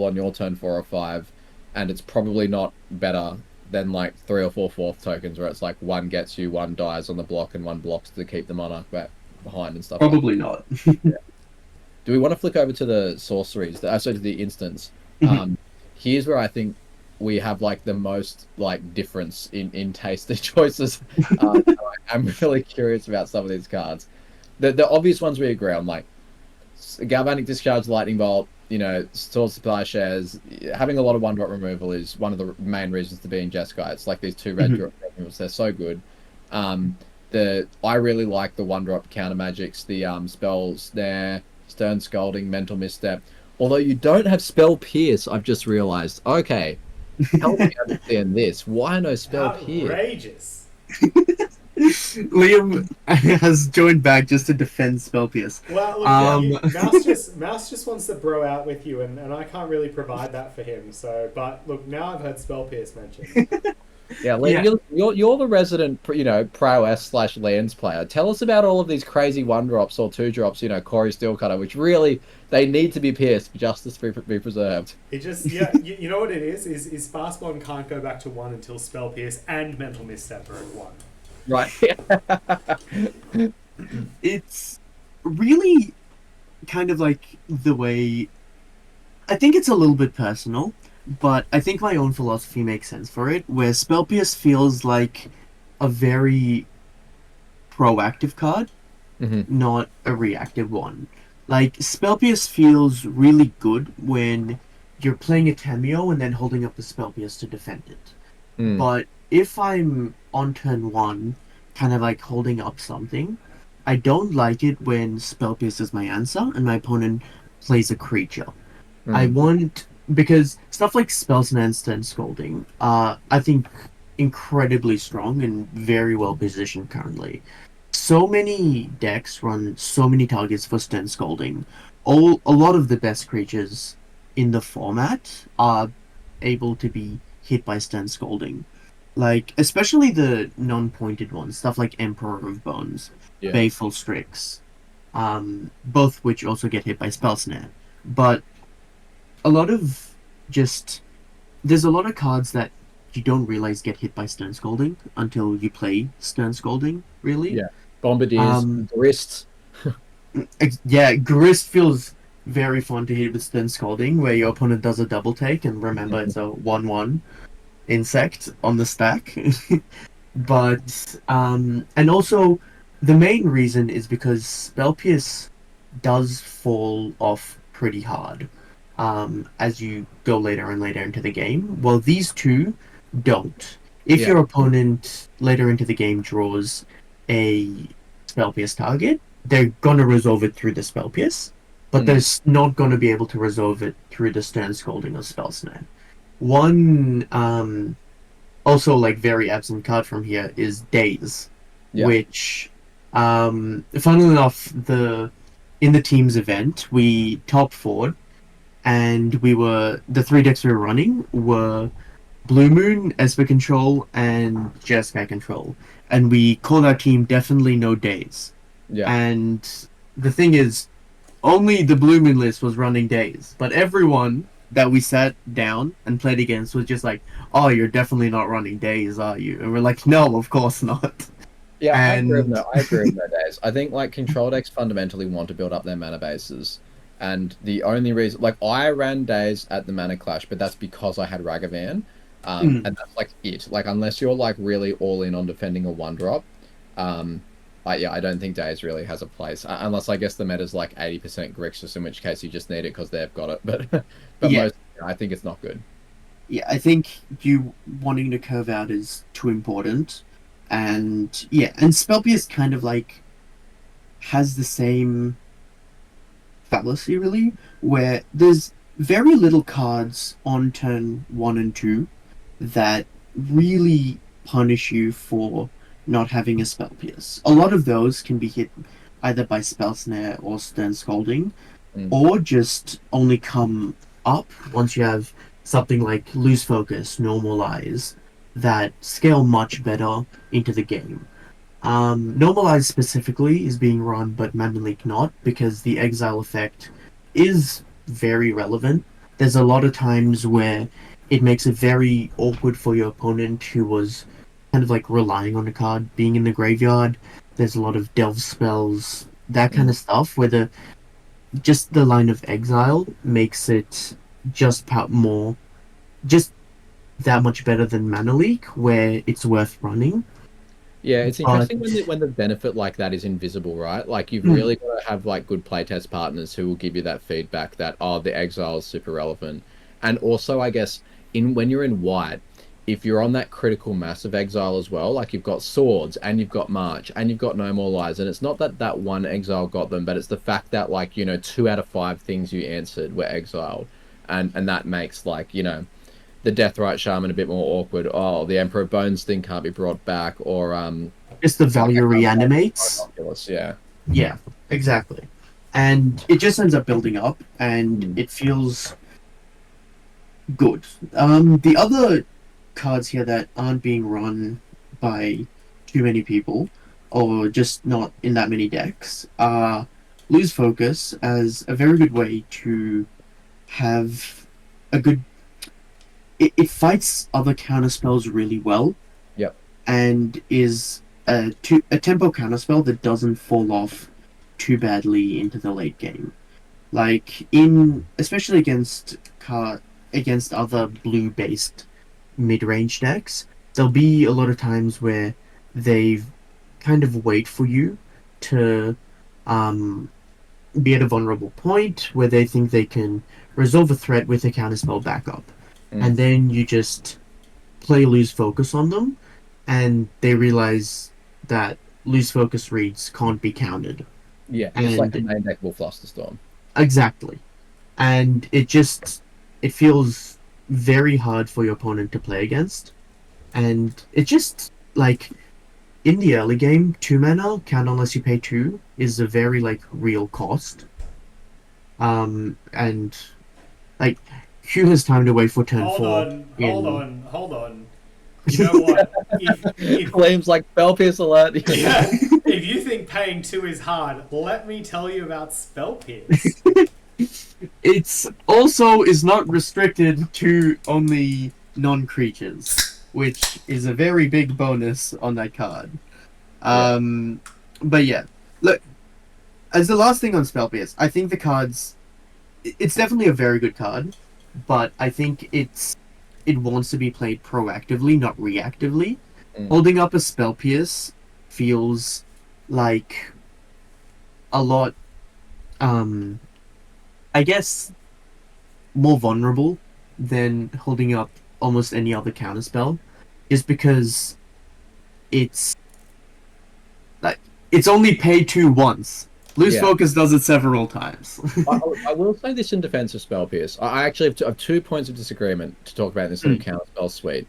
on your turn 4 or 5? And it's probably not better than like 3 or 4 fourth tokens, where it's like 1 gets you, 1 dies on the block, and 1 blocks to keep the Monarch back behind and stuff. Probably not. Do we want to flick over to the sorceries? To the instants. Here's where I think we have like the most like difference in tasty choices. I'm really curious about some of these cards. The obvious ones we agree on, like Galvanic Discharge, Lightning Bolt, Sword Supply Shares. Having a lot of 1-drop removal is one of the main reasons to be in Jeskai. It's like these 2 red drop removals. They're so good. I really like the 1-drop counter magics, the Spell Snare, Stern Scalding, Mental Misstep. Although you don't have Spell Pierce, I've just realized. Okay, help me understand this. Why no Spell Pierce? Outrageous. Liam has joined back just to defend Spell Pierce. Well, look, Mouse just wants to bro out with you, and I can't really provide that for him. So, but look, now I've heard Spell Pierce mentioned. Yeah, Liam, you're the resident, prowess / lands player. Tell us about all of these crazy 1-drops or 2-drops, Corey Steelcutter, which really, they need to be pierced for justice to be preserved. It just, you know what it is Fastbond can't go back to 1 until Spell Pierce and Mental Misstep are at 1. Right. It's really kind of like the way... I think it's a little bit personal, but I think my own philosophy makes sense for it, where Spell Pierce feels like a very proactive card, not a reactive one. Like, Spell Pierce feels really good when you're playing a Tameo and then holding up the Spell Pierce to defend it. But if I'm on turn 1, kind of like holding up something, I don't like it when Spell Pierce is my answer and my opponent plays a creature. I want... Because stuff like Spell Snare and Stern Scalding, I think incredibly strong and very well positioned currently. So many decks run so many targets for Stun Scalding. A lot of the best creatures in the format are able to be hit by Stun Scalding. Like, especially the non-pointed ones, stuff like Emperor of Bones, Yeah. Baleful Strix, both which also get hit by Spell Snare. But a lot of just there's a lot of cards that you don't realize get hit by Stern Scalding until you play Stern Scalding, really. Yeah. Bombardiers, Um, wrists. yeah, Grist feels very fun to hit with Stern Scalding, where your opponent does a double take, and remember it's a 1/1 insect on the stack. But and also the main reason is because Spell Pierce does fall off pretty hard as you go later and later into the game. Well, these two don't. If Yeah. your opponent later into the game draws a Spell Pierce target, they're gonna resolve it through the Spell Pierce, but they're not gonna be able to resolve it through the Stern Scalding or Spell Snare. One also like very absent card from here is Daze, Yeah. which funnily enough in the team's event we top forward and the three decks we were running were Blue Moon, Esper Control, and Jeskai Control, and we called our team definitely no Daze. Yeah. And the thing is, only the Blue Moon list was running Daze, but everyone that we sat down and played against was just like, "Oh, you're definitely not running Daze, are you?" And we're like, "No, of course not." Yeah, I agree And with that. I agree with that, Days. I think like control decks fundamentally want to build up their mana bases, and the only reason, like I ran Days at the Mana Clash, but that's because I had Ragavan, and that's like it. Like unless you're like really all in on defending a 1-drop, I don't think Days really has a place unless I guess the meta's like 80% Grixis, in which case you just need it because they've got it. But yeah, most, I think it's not good. yeah, I think you wanting to curve out is too important. And yeah, and Spell Pierce kind of like has the same fallacy really, where there's very little cards on turn 1 and 2 that really punish you for not having a Spell Pierce. A lot of those can be hit either by Spell Snare or Stern Scalding, or just only come up once you have something like Lose Focus, Normalize, that scale much better into the game. Normalize specifically is being run, but Mana Leak not, because the exile effect is very relevant. There's a lot of times where it makes it very awkward for your opponent who was kind of like relying on the card being in the graveyard. There's a lot of delve spells, that kind of stuff, where just the line of exile makes it just that much better than Mana Leak, where it's worth running. Yeah, it's But interesting when the benefit like that is invisible, right? Like you've really got to have like good playtest partners who will give you that feedback that the exile is super relevant. And also I guess when you're in white, if you're on that critical mass of exile as well, like you've got swords and you've got march and you've got no more lies, and it's not that one exile got them, but it's the fact that like 2 out of 5 things you answered were exiled, and that makes like the Deathrite Shaman a bit more awkward. Oh, the Emperor of Bones thing can't be brought back, or just the value reanimates. Yeah. Yeah, exactly. And it just ends up building up, and it feels good. The other cards here that aren't being run by too many people, or just not in that many decks, are Lose Focus as a very good way to have a good. It fights other counter spells really well. Yep. And is a tempo counter spell that doesn't fall off too badly into the late game. Like especially against other blue based mid range decks, there'll be a lot of times where they kind of wait for you to be at a vulnerable point where they think they can resolve a threat with a counterspell backup. And then you just play Lose Focus on them, and they realize that Lose Focus reads can't be countered. Yeah, it's like a main deckable Flusterstorm. Exactly. And it feels very hard for your opponent to play against. And it's just like in the early game, 2 mana count unless you pay 2 is a very like real cost. And like who has time to wait for turn Hold 4 on, hold in on, hold on. You know what? If Claims like spell pierce alert. yeah, if you think paying 2 is hard, let me tell you about Spell Pierce. it's also is not restricted to only non-creatures, which is a very big bonus on that card. Um, but yeah, look, as the last thing on Spell Pierce, I think the cards, it's definitely a very good card, but I think it wants to be played proactively, not reactively. Holding up a Spell Pierce feels like a lot, I guess, more vulnerable than holding up almost any other counterspell, just because it's like it's only paid 2 once. Loose Yeah. Focus does it several times. I will say this in defense of Spell Pierce. I actually have 2 points of disagreement to talk about in this little counterspell suite.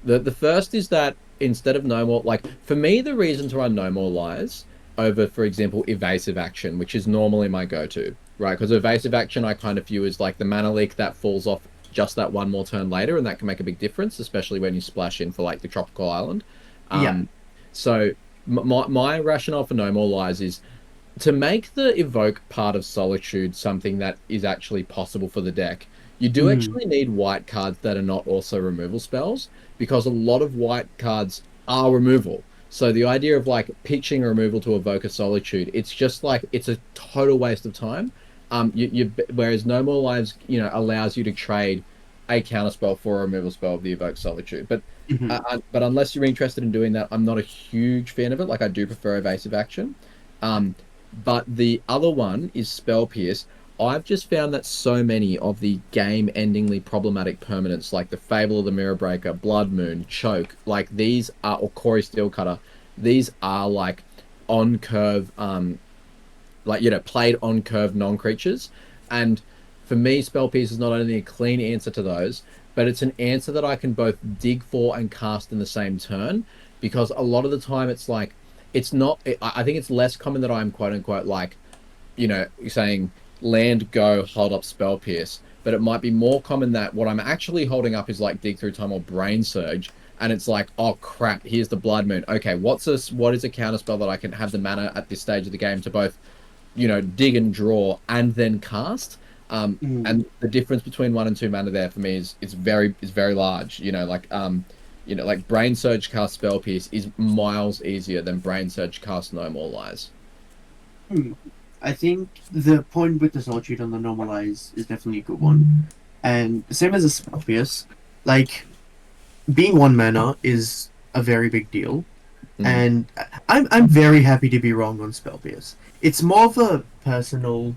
The first is that instead of No More, like, for me, the reason to run No More Lies over, for example, Evasive Action, which is normally my go-to, right? Because Evasive Action I kind of view as like the mana leak that falls off just that one more turn later, and that can make a big difference, especially when you splash in for like the Tropical Island. Yeah. So my rationale for No More Lies is to make the evoke part of Solitude something that is actually possible for the deck. You do actually need white cards that are not also removal spells, because a lot of white cards are removal. So the idea of like pitching a removal to evoke a Solitude, it's just like it's a total waste of time. Whereas No More Lives, allows you to trade a counterspell for a removal spell of the evoke Solitude. But unless you're interested in doing that, I'm not a huge fan of it. Like, I do prefer evasive action. But the other one is Spell Pierce. I've just found that so many of the game-endingly problematic permanents, like the Fable of the Mirror Breaker, Blood Moon, Choke, like these are, or Corey Steelcutter, these are like on curve, played on curve non-creatures. And for me, Spell Pierce is not only a clean answer to those, but it's an answer that I can both dig for and cast in the same turn, because a lot of the time it's like, it's not, I think it's less common that I'm quote unquote like, saying land, go, hold up, Spell Pierce. But it might be more common that what I'm actually holding up is like Dig Through Time or Brain Surge. And it's like, oh crap, here's the Blood Moon. Okay, what is a counterspell that I can have the mana at this stage of the game to both, dig and draw and then cast? And the difference between 1 and 2 mana there for me is very large. Like Brain Surge cast Spell Pierce is miles easier than Brain Surge cast No More Lies. I think the point with the Solitude on the Normalize is definitely a good one. And same as a Spell Pierce, like, being 1 mana is a very big deal. And I'm very happy to be wrong on Spell Pierce. It's more of a personal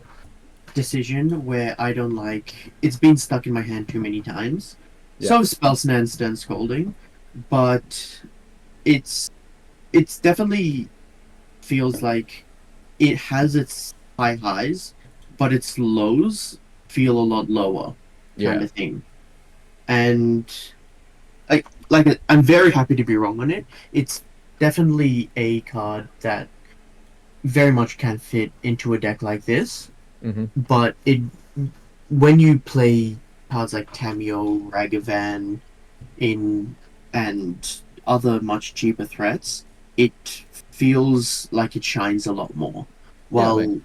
decision where I don't like, it's been stuck in my hand too many times. So Spell Snare and Stern Scolding, but it's definitely feels like it has its high highs, but its lows feel a lot lower, kind of thing. And I'm very happy to be wrong on it. It's definitely a card that very much can fit into a deck like this. But when you play cards like Tameo, Ragavan, and other much cheaper threats, it feels like it shines a lot more. The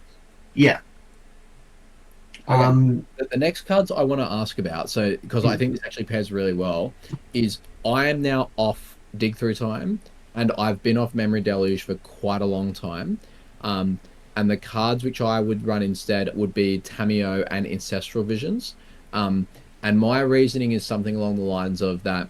next cards I want to ask about, so because I think this actually pairs really well, is I am now off Dig Through Time, and I've been off Memory Deluge for quite a long time. And the cards which I would run instead would be Tameo and Ancestral Visions. And my reasoning is something along the lines of that.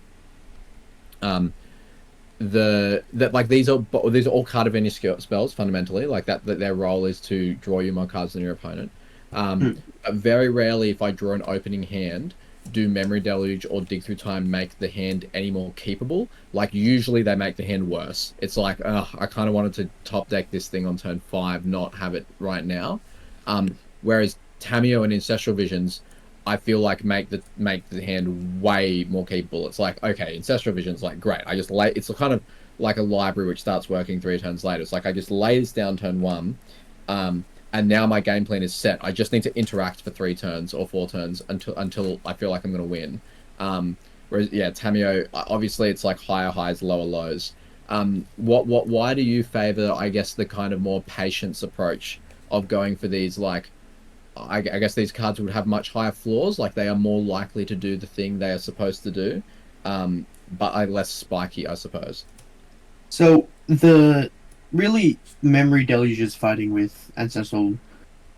These are all card advantage spells fundamentally. Like that their role is to draw you more cards than your opponent. But very rarely, if I draw an opening hand, do Memory Deluge or Dig Through Time make the hand any more keepable. Like, usually they make the hand worse. It's like, I kind of wanted to top deck this thing on turn 5, not have it right now. Whereas Tameo and Ancestral Visions, I feel like make the hand way more capable. It's like, okay, Ancestral Vision's like great. I just lay it's kind of like a library which starts working 3 turns later. It's like I just lay this down turn one, and now my game plan is set. I just need to interact for 3 turns or 4 turns until I feel like I'm gonna win. Whereas yeah, Tamio obviously it's like higher highs, lower lows. Why do you favor, I guess, the kind of more patience approach of going for these like I guess these cards would have much higher floors, like they are more likely to do the thing they are supposed to do, but are less spiky, I suppose. So the really memory deluge is fighting with Ancestral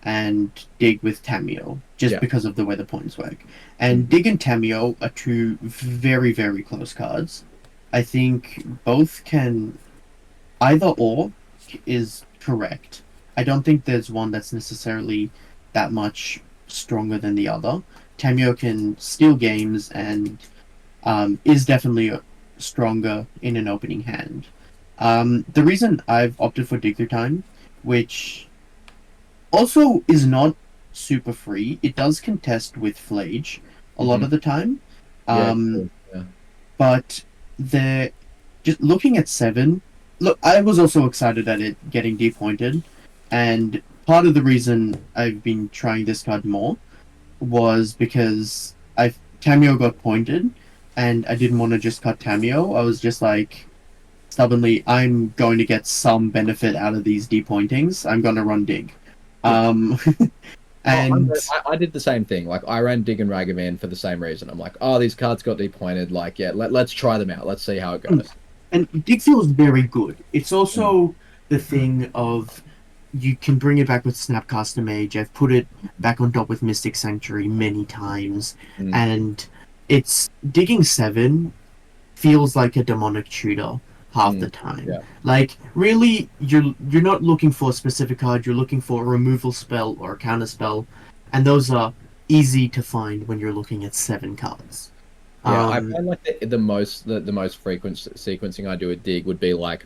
and Dig with Tamio, just Yeah. because of the way the points work. And Mhm. Dig and Tamio are two very, very close cards. I think both can either or is correct. I don't think there's one that's necessarily that much stronger than the other. Tamio can steal games and is definitely stronger in an opening hand. The reason I've opted for Dig Through Time, which also is not super free, it does contest with Flage a lot Mhm. of the time. Yeah, Um, cool. Yeah. but they're just looking at 7. Look, I was also excited at it getting depointed, and part of the reason I've been trying this card more was because I Tamio got pointed, and I didn't want to just cut Tamio. I was just like stubbornly, I'm going to get some benefit out of these depointings. I'm going to run Dig. Yeah. Um, Oh, and I did the same thing. Like I ran Dig and Ragavan for the same reason. I'm like, oh, these cards got depointed. Like, yeah, let's try them out. Let's see how it goes. and Dig feels very good. It's Mm, also the thing of you can bring it back with Snapcaster Mage. I've put it back on top with Mystic Sanctuary many times, mm, and it's digging 7 feels like a demonic tutor half the time. yeah. Like really, you're not looking for a specific card. You're looking for a removal spell or a counter spell, and those are easy to find when you're looking at 7 cards. Yeah, I Um, find like the most frequent sequencing I do with dig would be like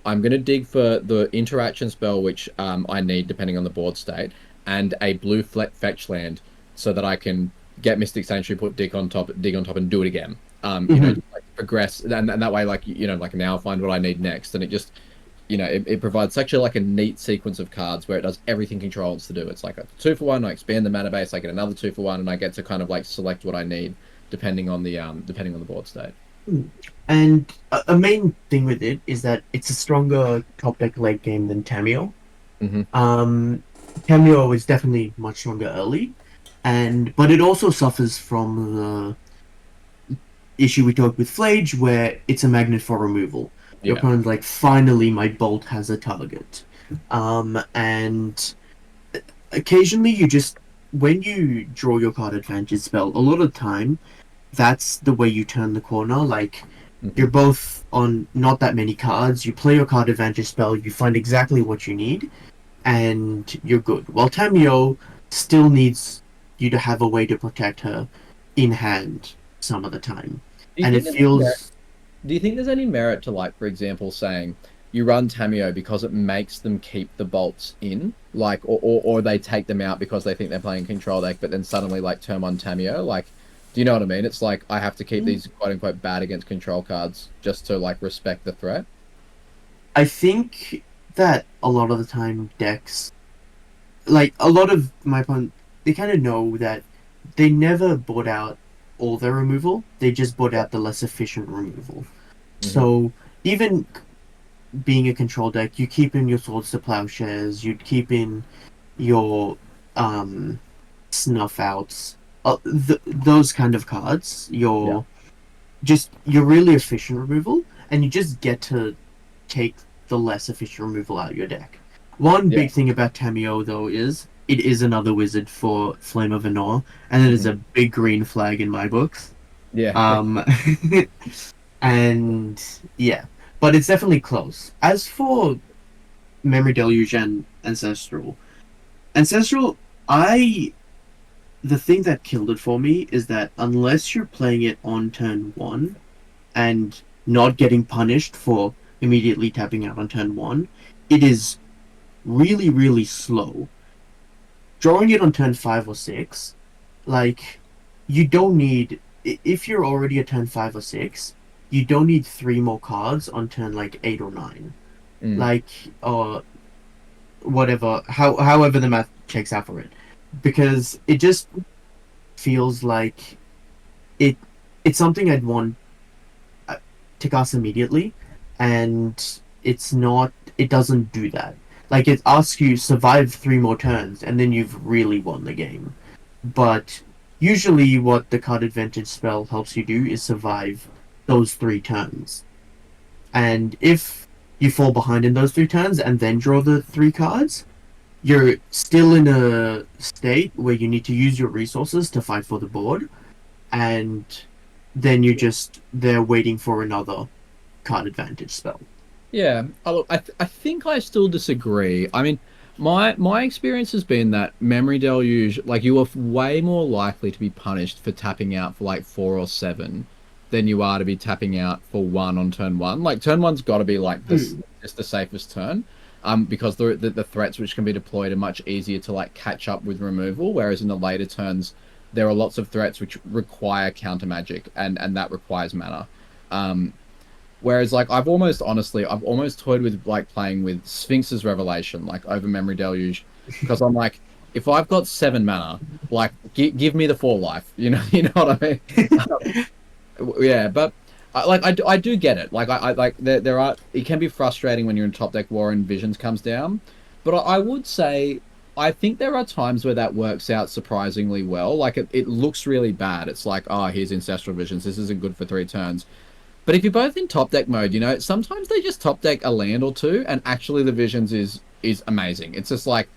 I'm gonna dig for the interaction spell which I need depending on the board state and a blue fetch land so that I can get Mystic Sanctuary, put dig on top, and do it again. mhm. Just, like, progress and that way like like now find what I need next and it just it provides such a like a neat sequence of cards where it does everything control wants to do. It's like a 2 for 1. I expand the mana base. I get another 2 for 1, and I get to kind of like select what I need depending on the board state. And a main thing with it is that it's a stronger top deck late game than Tamio. Hmm. Um, Tamio is definitely much stronger early, but it also suffers from the issue we talked with Flage, where it's a magnet for removal. Your Yeah. opponent's like, finally, my bolt has a target. And occasionally, when you draw your card advantage spell, a lot of the time, that's the way you turn the corner. Like, Hmm. you're both on not that many cards, you play your card advantage spell, you find exactly what you need, and you're good. While Tamio still needs you to have a way to protect her in hand some of the time. Do you And it think there's any merit? feels Do you think there's any merit to like, for example, saying you run Tamio because it makes them keep the bolts in, like, or they take them out because they think they're playing control deck, but then suddenly like turn on Tamio, like, do you know what I mean? It's like I have to keep these quote unquote bad against control cards just to like respect the threat. I think that a lot of the time decks, like a lot of my opponent, they kind of know that they never bought out all their removal. They just bought Yeah. out the less efficient removal. Hmm. So even being a control deck, you keep in your swords to plowshares, you'd keep in your snuff outs, those kind of cards. Yeah. You're really efficient removal, and you just get to take the less efficient removal out of your deck. One Yeah. big thing about Tamio, though, is it is another wizard for Flame of Anor, and it is Hmm. a big green flag in my books. Yeah. Um, and yeah, but it's definitely close. As for Memory Deluge and Ancestral, I the thing that killed it for me is that unless you're playing it on turn 1 and not getting punished for immediately tapping out on turn 1, it is really, really slow. Drawing it on turn 5 or 6, like, you don't need if you're already at turn 5 or 6, you don't need 3 more cards on turn like 8 or 9. Mm. Like or whatever, however the math checks out for it, because it just feels like it it's something I'd want to cast immediately, and it doesn't do that. Like it asks you survive 3 more turns and then you've really won the game. But usually what the card advantage spell helps you do is survive those 3 turns. And if you fall behind in those 3 turns and then draw the 3 cards, you're still in a state where you need to use your resources to fight for the board, and then you're just there waiting for another card advantage spell. Yeah, look, I think I still disagree. I mean, my experience has been that memory deluge, like you are way more likely to be punished for tapping out for like 4 or 7 than you are to be tapping out for 1 on turn 1. Like turn one's got to be like this, just the safest turn, because the threats which can be deployed are much easier to like catch up with removal, whereas in the later turns there are lots of threats which require counter magic, and that requires mana. Whereas, like, I've almost toyed with like playing with Sphinx's Revelation, like over Memory Deluge, because I'm like, if I've got 7 mana, like, give me the 4 life, you know what I mean? Yeah, but I do get it. Like, I like there are it can be frustrating when you're in top deck war and Visions comes down, but I would say I think there are times where that works out surprisingly well. Like, it looks really bad. It's like, oh, here's Ancestral Visions. This isn't good for 3 turns. But if you're both in top deck mode, sometimes they just top deck a land or two, and actually the visions is amazing. It's just like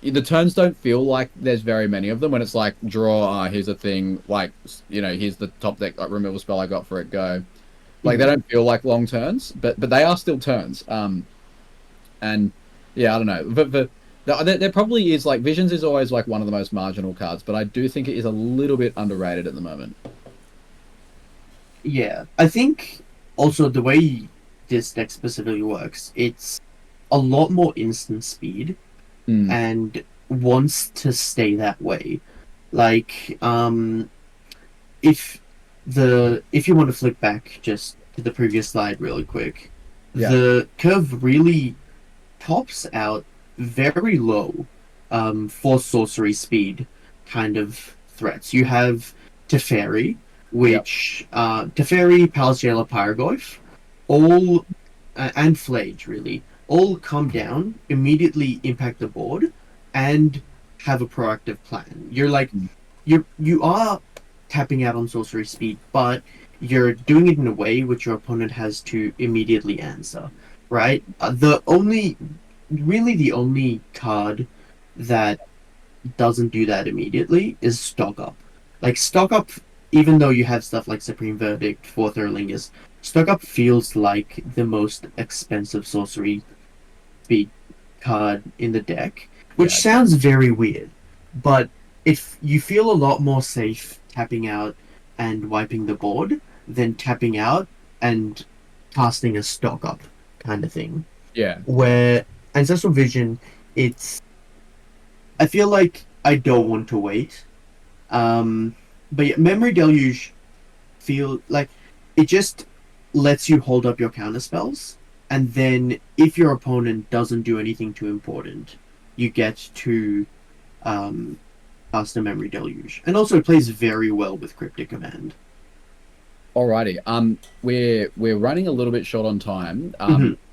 the turns don't feel like there's very many of them when it's like draw. Here's a thing, like here's the top deck like, removal spell I got for it. Go. Like they don't feel like long turns, but they are still turns. And yeah, I don't know, but there probably is like visions is always like one of the most marginal cards, but I do think it is a little bit underrated at the moment. Yeah, I think also the way this deck specifically works, it's a lot more instant speed Mm. and wants to stay that way. Like, if if you want to flick back just to the previous slide really quick, Yeah. the curve really tops out very low for sorcery speed kind of threats. You have Teferi, which Teferi, Palace Jailer, Pyrogoyf, all and Flage really all come down, immediately impact the board, and have a proactive plan. You're like you are tapping out on sorcery speed, but you're doing it in a way which your opponent has to immediately answer. Right? The only card that doesn't do that immediately is Stock Up. Like Stock Up, even though you have stuff like Supreme Verdict, Fourth Erlingus, Stock Up feels like the most expensive sorcery speed card in the deck, which sounds very weird, but if you feel a lot more safe tapping out and wiping the board than tapping out and casting a Stock Up kind of thing. Yeah. Where Ancestral Vision, I feel like I don't want to wait. But yeah, Memory Deluge feel like it just lets you hold up your counter spells, and then if your opponent doesn't do anything too important, you get to cast a Memory Deluge. And also it plays very well with Cryptic Command. Alrighty. We're running a little bit short on time.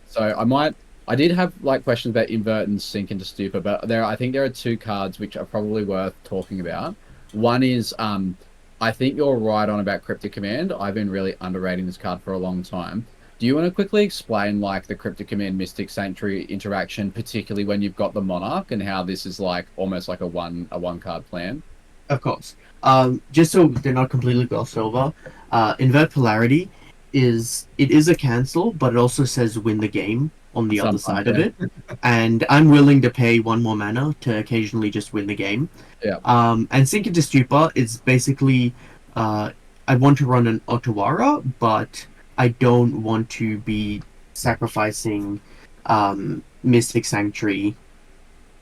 So I did have like questions about invert and sink into stupor, but I think there are 2 cards which are probably worth talking about. One is I think you're right on about Cryptic Command. I've been really underrating this card for a long time. Do you want to quickly explain like the Cryptic Command Mystic Sanctuary interaction, particularly when you've got the Monarch, and how this is like almost like a one card plan? Of course. Just so they're not completely glossed over, Invert Polarity is a cancel, but it also says win the game on the other side of it. And I'm willing to pay 1 more mana to occasionally just win the game. Yeah. And Sink into Stupor is basically I want to run an Otawara, but I don't want to be sacrificing Mystic Sanctuary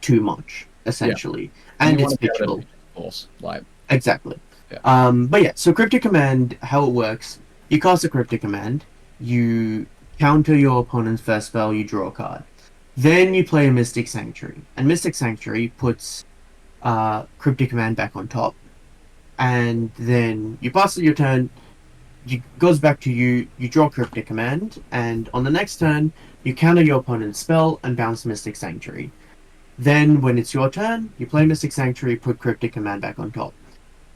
too much, essentially. And it's pitchable. Force, like Exactly. But yeah, so Cryptic Command, how it works, you cast a Cryptic Command, you counter your opponent's first spell, you draw a card. Then you play a Mystic Sanctuary, and Mystic Sanctuary puts Cryptic Command back on top, and then you pass it your turn, it goes back to you, you draw Cryptic Command, and on the next turn, you counter your opponent's spell and bounce Mystic Sanctuary. Then, when it's your turn, you play Mystic Sanctuary, put Cryptic Command back on top.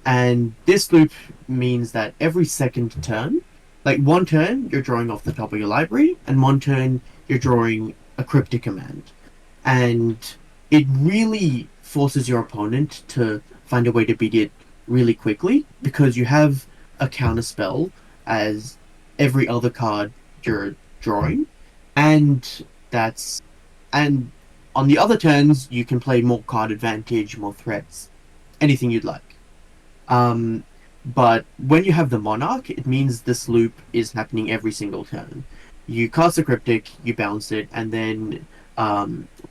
And this loop means that every second turn, like one turn, you're drawing off the top of your library, and one turn, you're drawing a Cryptic Command. And it really forces your opponent to find a way to beat it really quickly, because you have a counter spell as every other card you're drawing, and that's and on the other turns you can play more card advantage, more threats, anything you'd like. But when you have the Monarch, it means this loop is happening every single turn. You cast a Cryptic, you bounce it, and then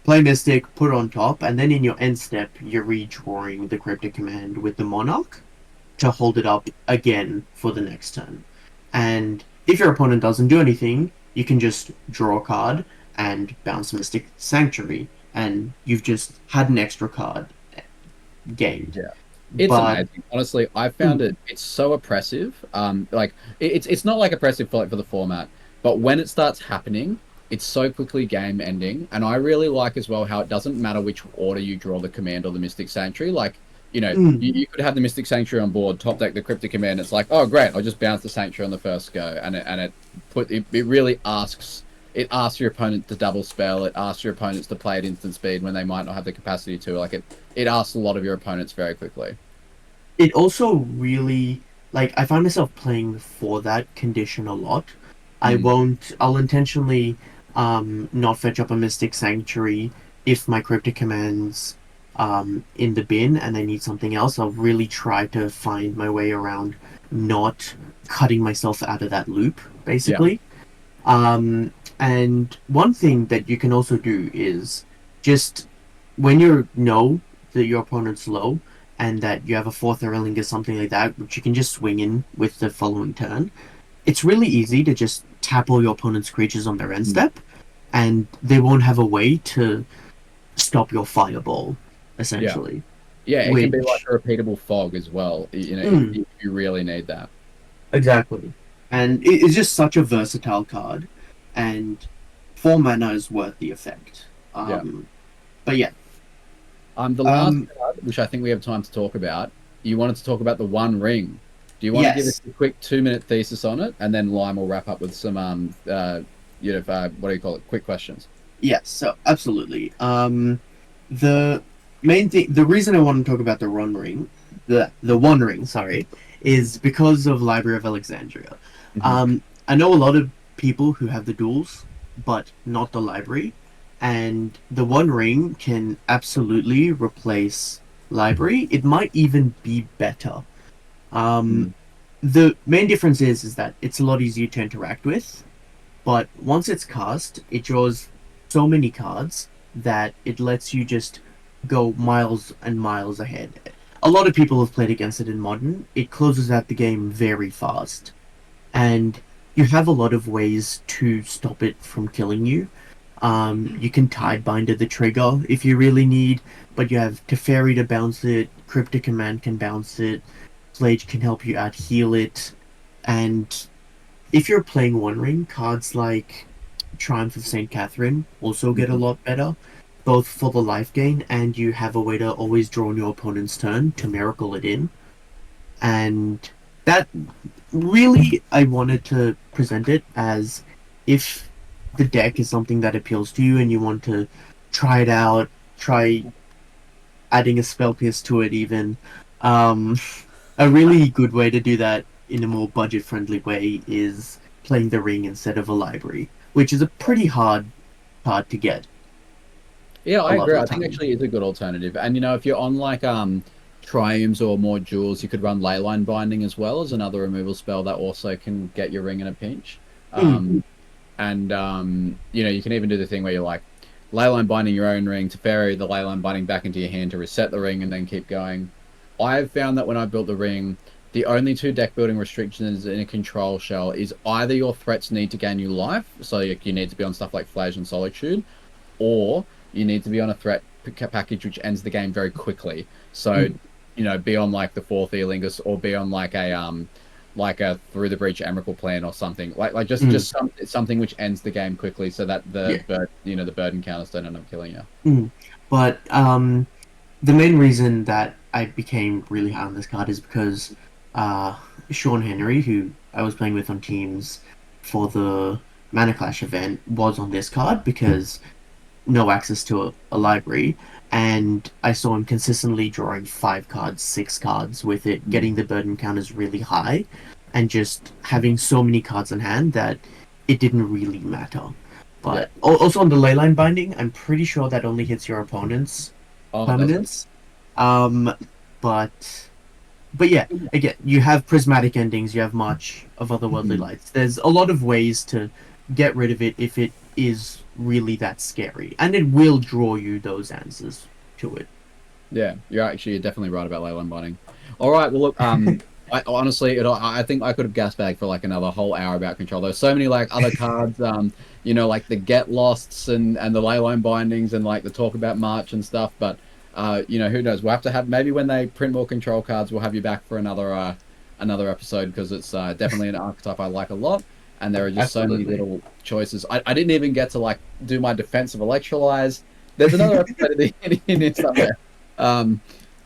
play Mystic, put it on top, and then in your end step, you're redrawing the Cryptic Command with the Monarch to hold it up again for the next turn. And if your opponent doesn't do anything, you can just draw a card and bounce Mystic Sanctuary, and you've just had an extra card gained. Yeah. It's amazing. Honestly, I found it's so oppressive. Like it's not like oppressive for the format, but when it starts happening, it's so quickly game ending. And I really like as well how it doesn't matter which order you draw the command or the Mystic Sanctuary. Like, you know, you could have the Mystic Sanctuary on board, top deck the Cryptic Command. It's like, oh great, I'll just bounce the Sanctuary on the first go, and it really asks. It asks your opponent to double spell. It asks your opponents to play at instant speed when they might not have the capacity to. Like it asks a lot of your opponents very quickly. It also really, like, I find myself playing for that condition a lot. I'll intentionally not fetch up a Mystic Sanctuary if my Cryptic Command's in the bin and I need something else. I'll really try to find my way around not cutting myself out of that loop, basically. And one thing that you can also do is just when you know that your opponent's low and that you have a fourth Erling or something like that, which you can just swing in with the following turn, it's really easy to just tap all your opponent's creatures on their end step, and they won't have a way to stop your fireball, essentially. Yeah, it can be like a repeatable fog as well, you know, if you really need that. Exactly. And it's just such a versatile card, and 4 mana is worth the effect. But yeah. The last card, which I think we have time to talk about, you wanted to talk about the One Ring. Do you want to give us a quick 2-minute thesis on it, and then Lime will wrap up with some, what do you call it, quick questions? Yes, so absolutely. The main thing, the reason I want to talk about the One Ring, is because of Library of Alexandria. I know a lot of people who have the duels, but not the library, and the One Ring can absolutely replace library. It might even be better. The main difference is that it's a lot easier to interact with, but once it's cast, it draws so many cards that it lets you just go miles and miles ahead. A lot of people have played against it in Modern. It closes out the game very fast, and you have a lot of ways to stop it from killing you. You can Tidebinder the trigger if you really need, but you have Teferi to bounce it, Cryptic Command can bounce it, Flage can help you out heal it, and if you're playing One Ring, cards like Triumph of St. Catherine also get a lot better, both for the life gain, and you have a way to always draw on your opponent's turn to miracle it in. And that really, I wanted to present it as if the deck is something that appeals to you and you want to try it out, try adding a spell pierce to it even. A really good way to do that in a more budget-friendly way is playing the Ring instead of a library, which is a pretty hard card to get. Yeah, I agree. I think actually it's a good alternative. And you know, if you're on like Triumphs or more jewels, you could run Leyline Binding as well as another removal spell that also can get your Ring in a pinch. And you know, you can even do the thing where you're like Leyline Binding your own Ring to ferry the Leyline Binding back into your hand to reset the Ring and then keep going. I've found that when I built the ring, the only two deck building restrictions in a control shell is either your threats need to gain you life, so you need to be on stuff like Flash and Solitude, or you need to be on a threat package which ends the game very quickly. So, be on like the fourth Elingus, or be on like a Through the Breach Emrakul plan or something. Just something which ends the game quickly, so that the bird encounters don't end up killing you. But the main reason that I became really high on this card is because Sean Henry, who I was playing with on teams for the Mana Clash event, was on this card because no access to a library, and I saw him consistently drawing 5 cards, 6 cards with it, getting the burden counters really high, and just having so many cards in hand that it didn't really matter. But also on the Leyline Binding, I'm pretty sure that only hits your opponent's permanents. But yeah, again, you have Prismatic Endings, you have March of Otherworldly Lights. There's a lot of ways to get rid of it if it is really that scary, and it will draw you those answers to it. Yeah, you're definitely right about Leyline Binding. All right, well look, I honestly, I think I could have gas bagged for like another whole hour about Control. There's so many like other cards, like the Get Losts and the Leyline Bindings and like the talk about March and stuff. But who knows? We'll have to have, maybe when they print more Control cards, we'll have you back for another episode, because it's definitely an archetype I like a lot. And there are just so many little choices. I didn't even get to like do my defense of Electrolyze. There's another episode in it somewhere.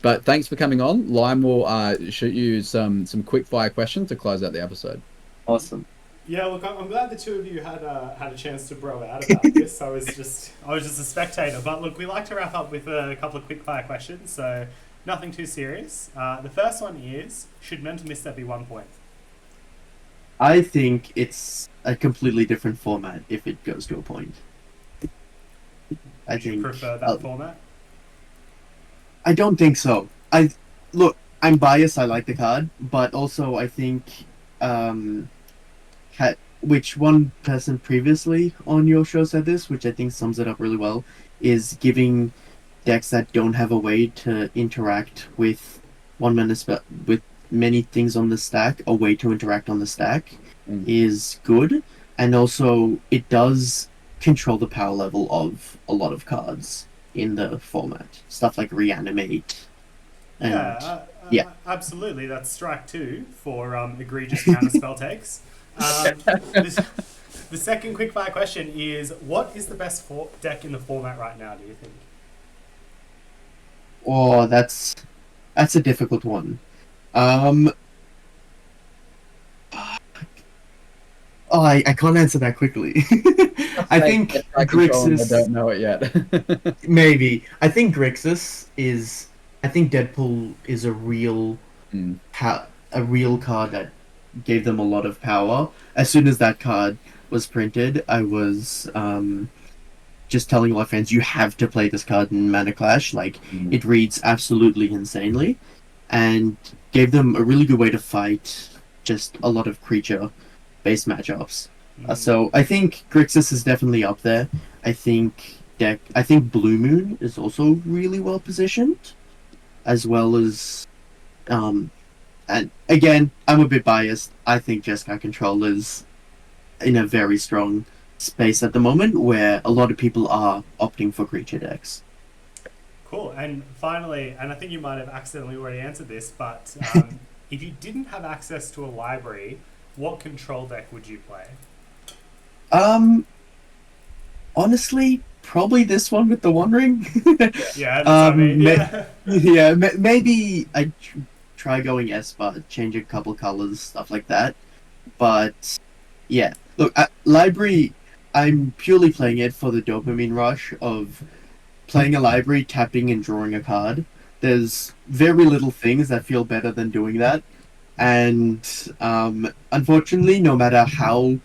But thanks for coming on. Lime will shoot you some quick fire questions to close out the episode. Awesome. Yeah, look, I'm glad the two of you had a chance to bro out about this. I was just a spectator. But look, we like to wrap up with a couple of quick fire questions, so nothing too serious. The first one is: should Mental Misstep be 1 point? I think it's a completely different format if it goes to a point. Would you prefer that format? I don't think so. I'm biased. I like the card, but also I think, which one person previously on your show said this, which I think sums it up really well, is giving decks that don't have a way to interact with with many things on the stack, a way to interact on the stack is good, and also it does control the power level of a lot of cards in the format. Stuff like Reanimate. And, absolutely. That's strike 2 for egregious counter spell takes. The second quickfire question is: what is the best deck in the format right now, do you think? Oh, that's a difficult one. I can't answer that quickly. I think Grixis... I don't know it yet. Maybe. I think Grixis is... I think Deadpool is a real card that gave them a lot of power. As soon as that card was printed, I was just telling all my fans, you have to play this card in Mana Clash. Like, it reads absolutely insanely, and gave them a really good way to fight just a lot of creature-based matchups. So I think Grixis is definitely up there. I think Blue Moon is also really well positioned, as well as and again, I'm a bit biased. I think Jeskai Control is in a very strong space at the moment, where a lot of people are opting for creature decks. Cool. And finally, and I think you might have accidentally already answered this, but if you didn't have access to a library, what control deck would you play? Honestly, probably this one with the One Ring. Yeah, that's what I mean. Maybe I'd try going Esper, change a couple colors, stuff like that. But yeah, look, library, I'm purely playing it for the dopamine rush of playing a library, tapping and drawing a card. There's very little things that feel better than doing that. And unfortunately, no matter how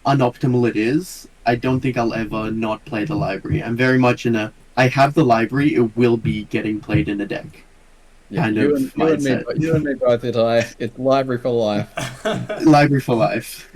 unoptimal it is, I don't think I'll ever not play the library. I'm very much I have the library, it will be getting played in a deck. Yeah, you and me both, Ittai. It's library for life. Library for life.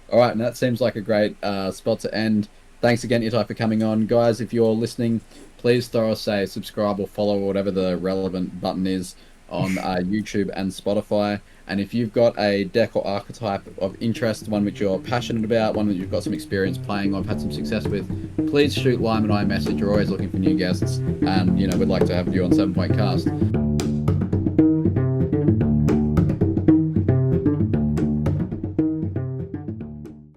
All right, and that seems like a great spot to end. Thanks again, Ittai, for coming on. Guys, if you're listening, please throw us a subscribe or follow or whatever the relevant button is on YouTube and Spotify. And if you've got a deck or archetype of interest, one which you're passionate about, one that you've got some experience playing or have had some success with, please shoot Lime and I a message. We're always looking for new guests, and we'd like to have you on 7 Point Cast.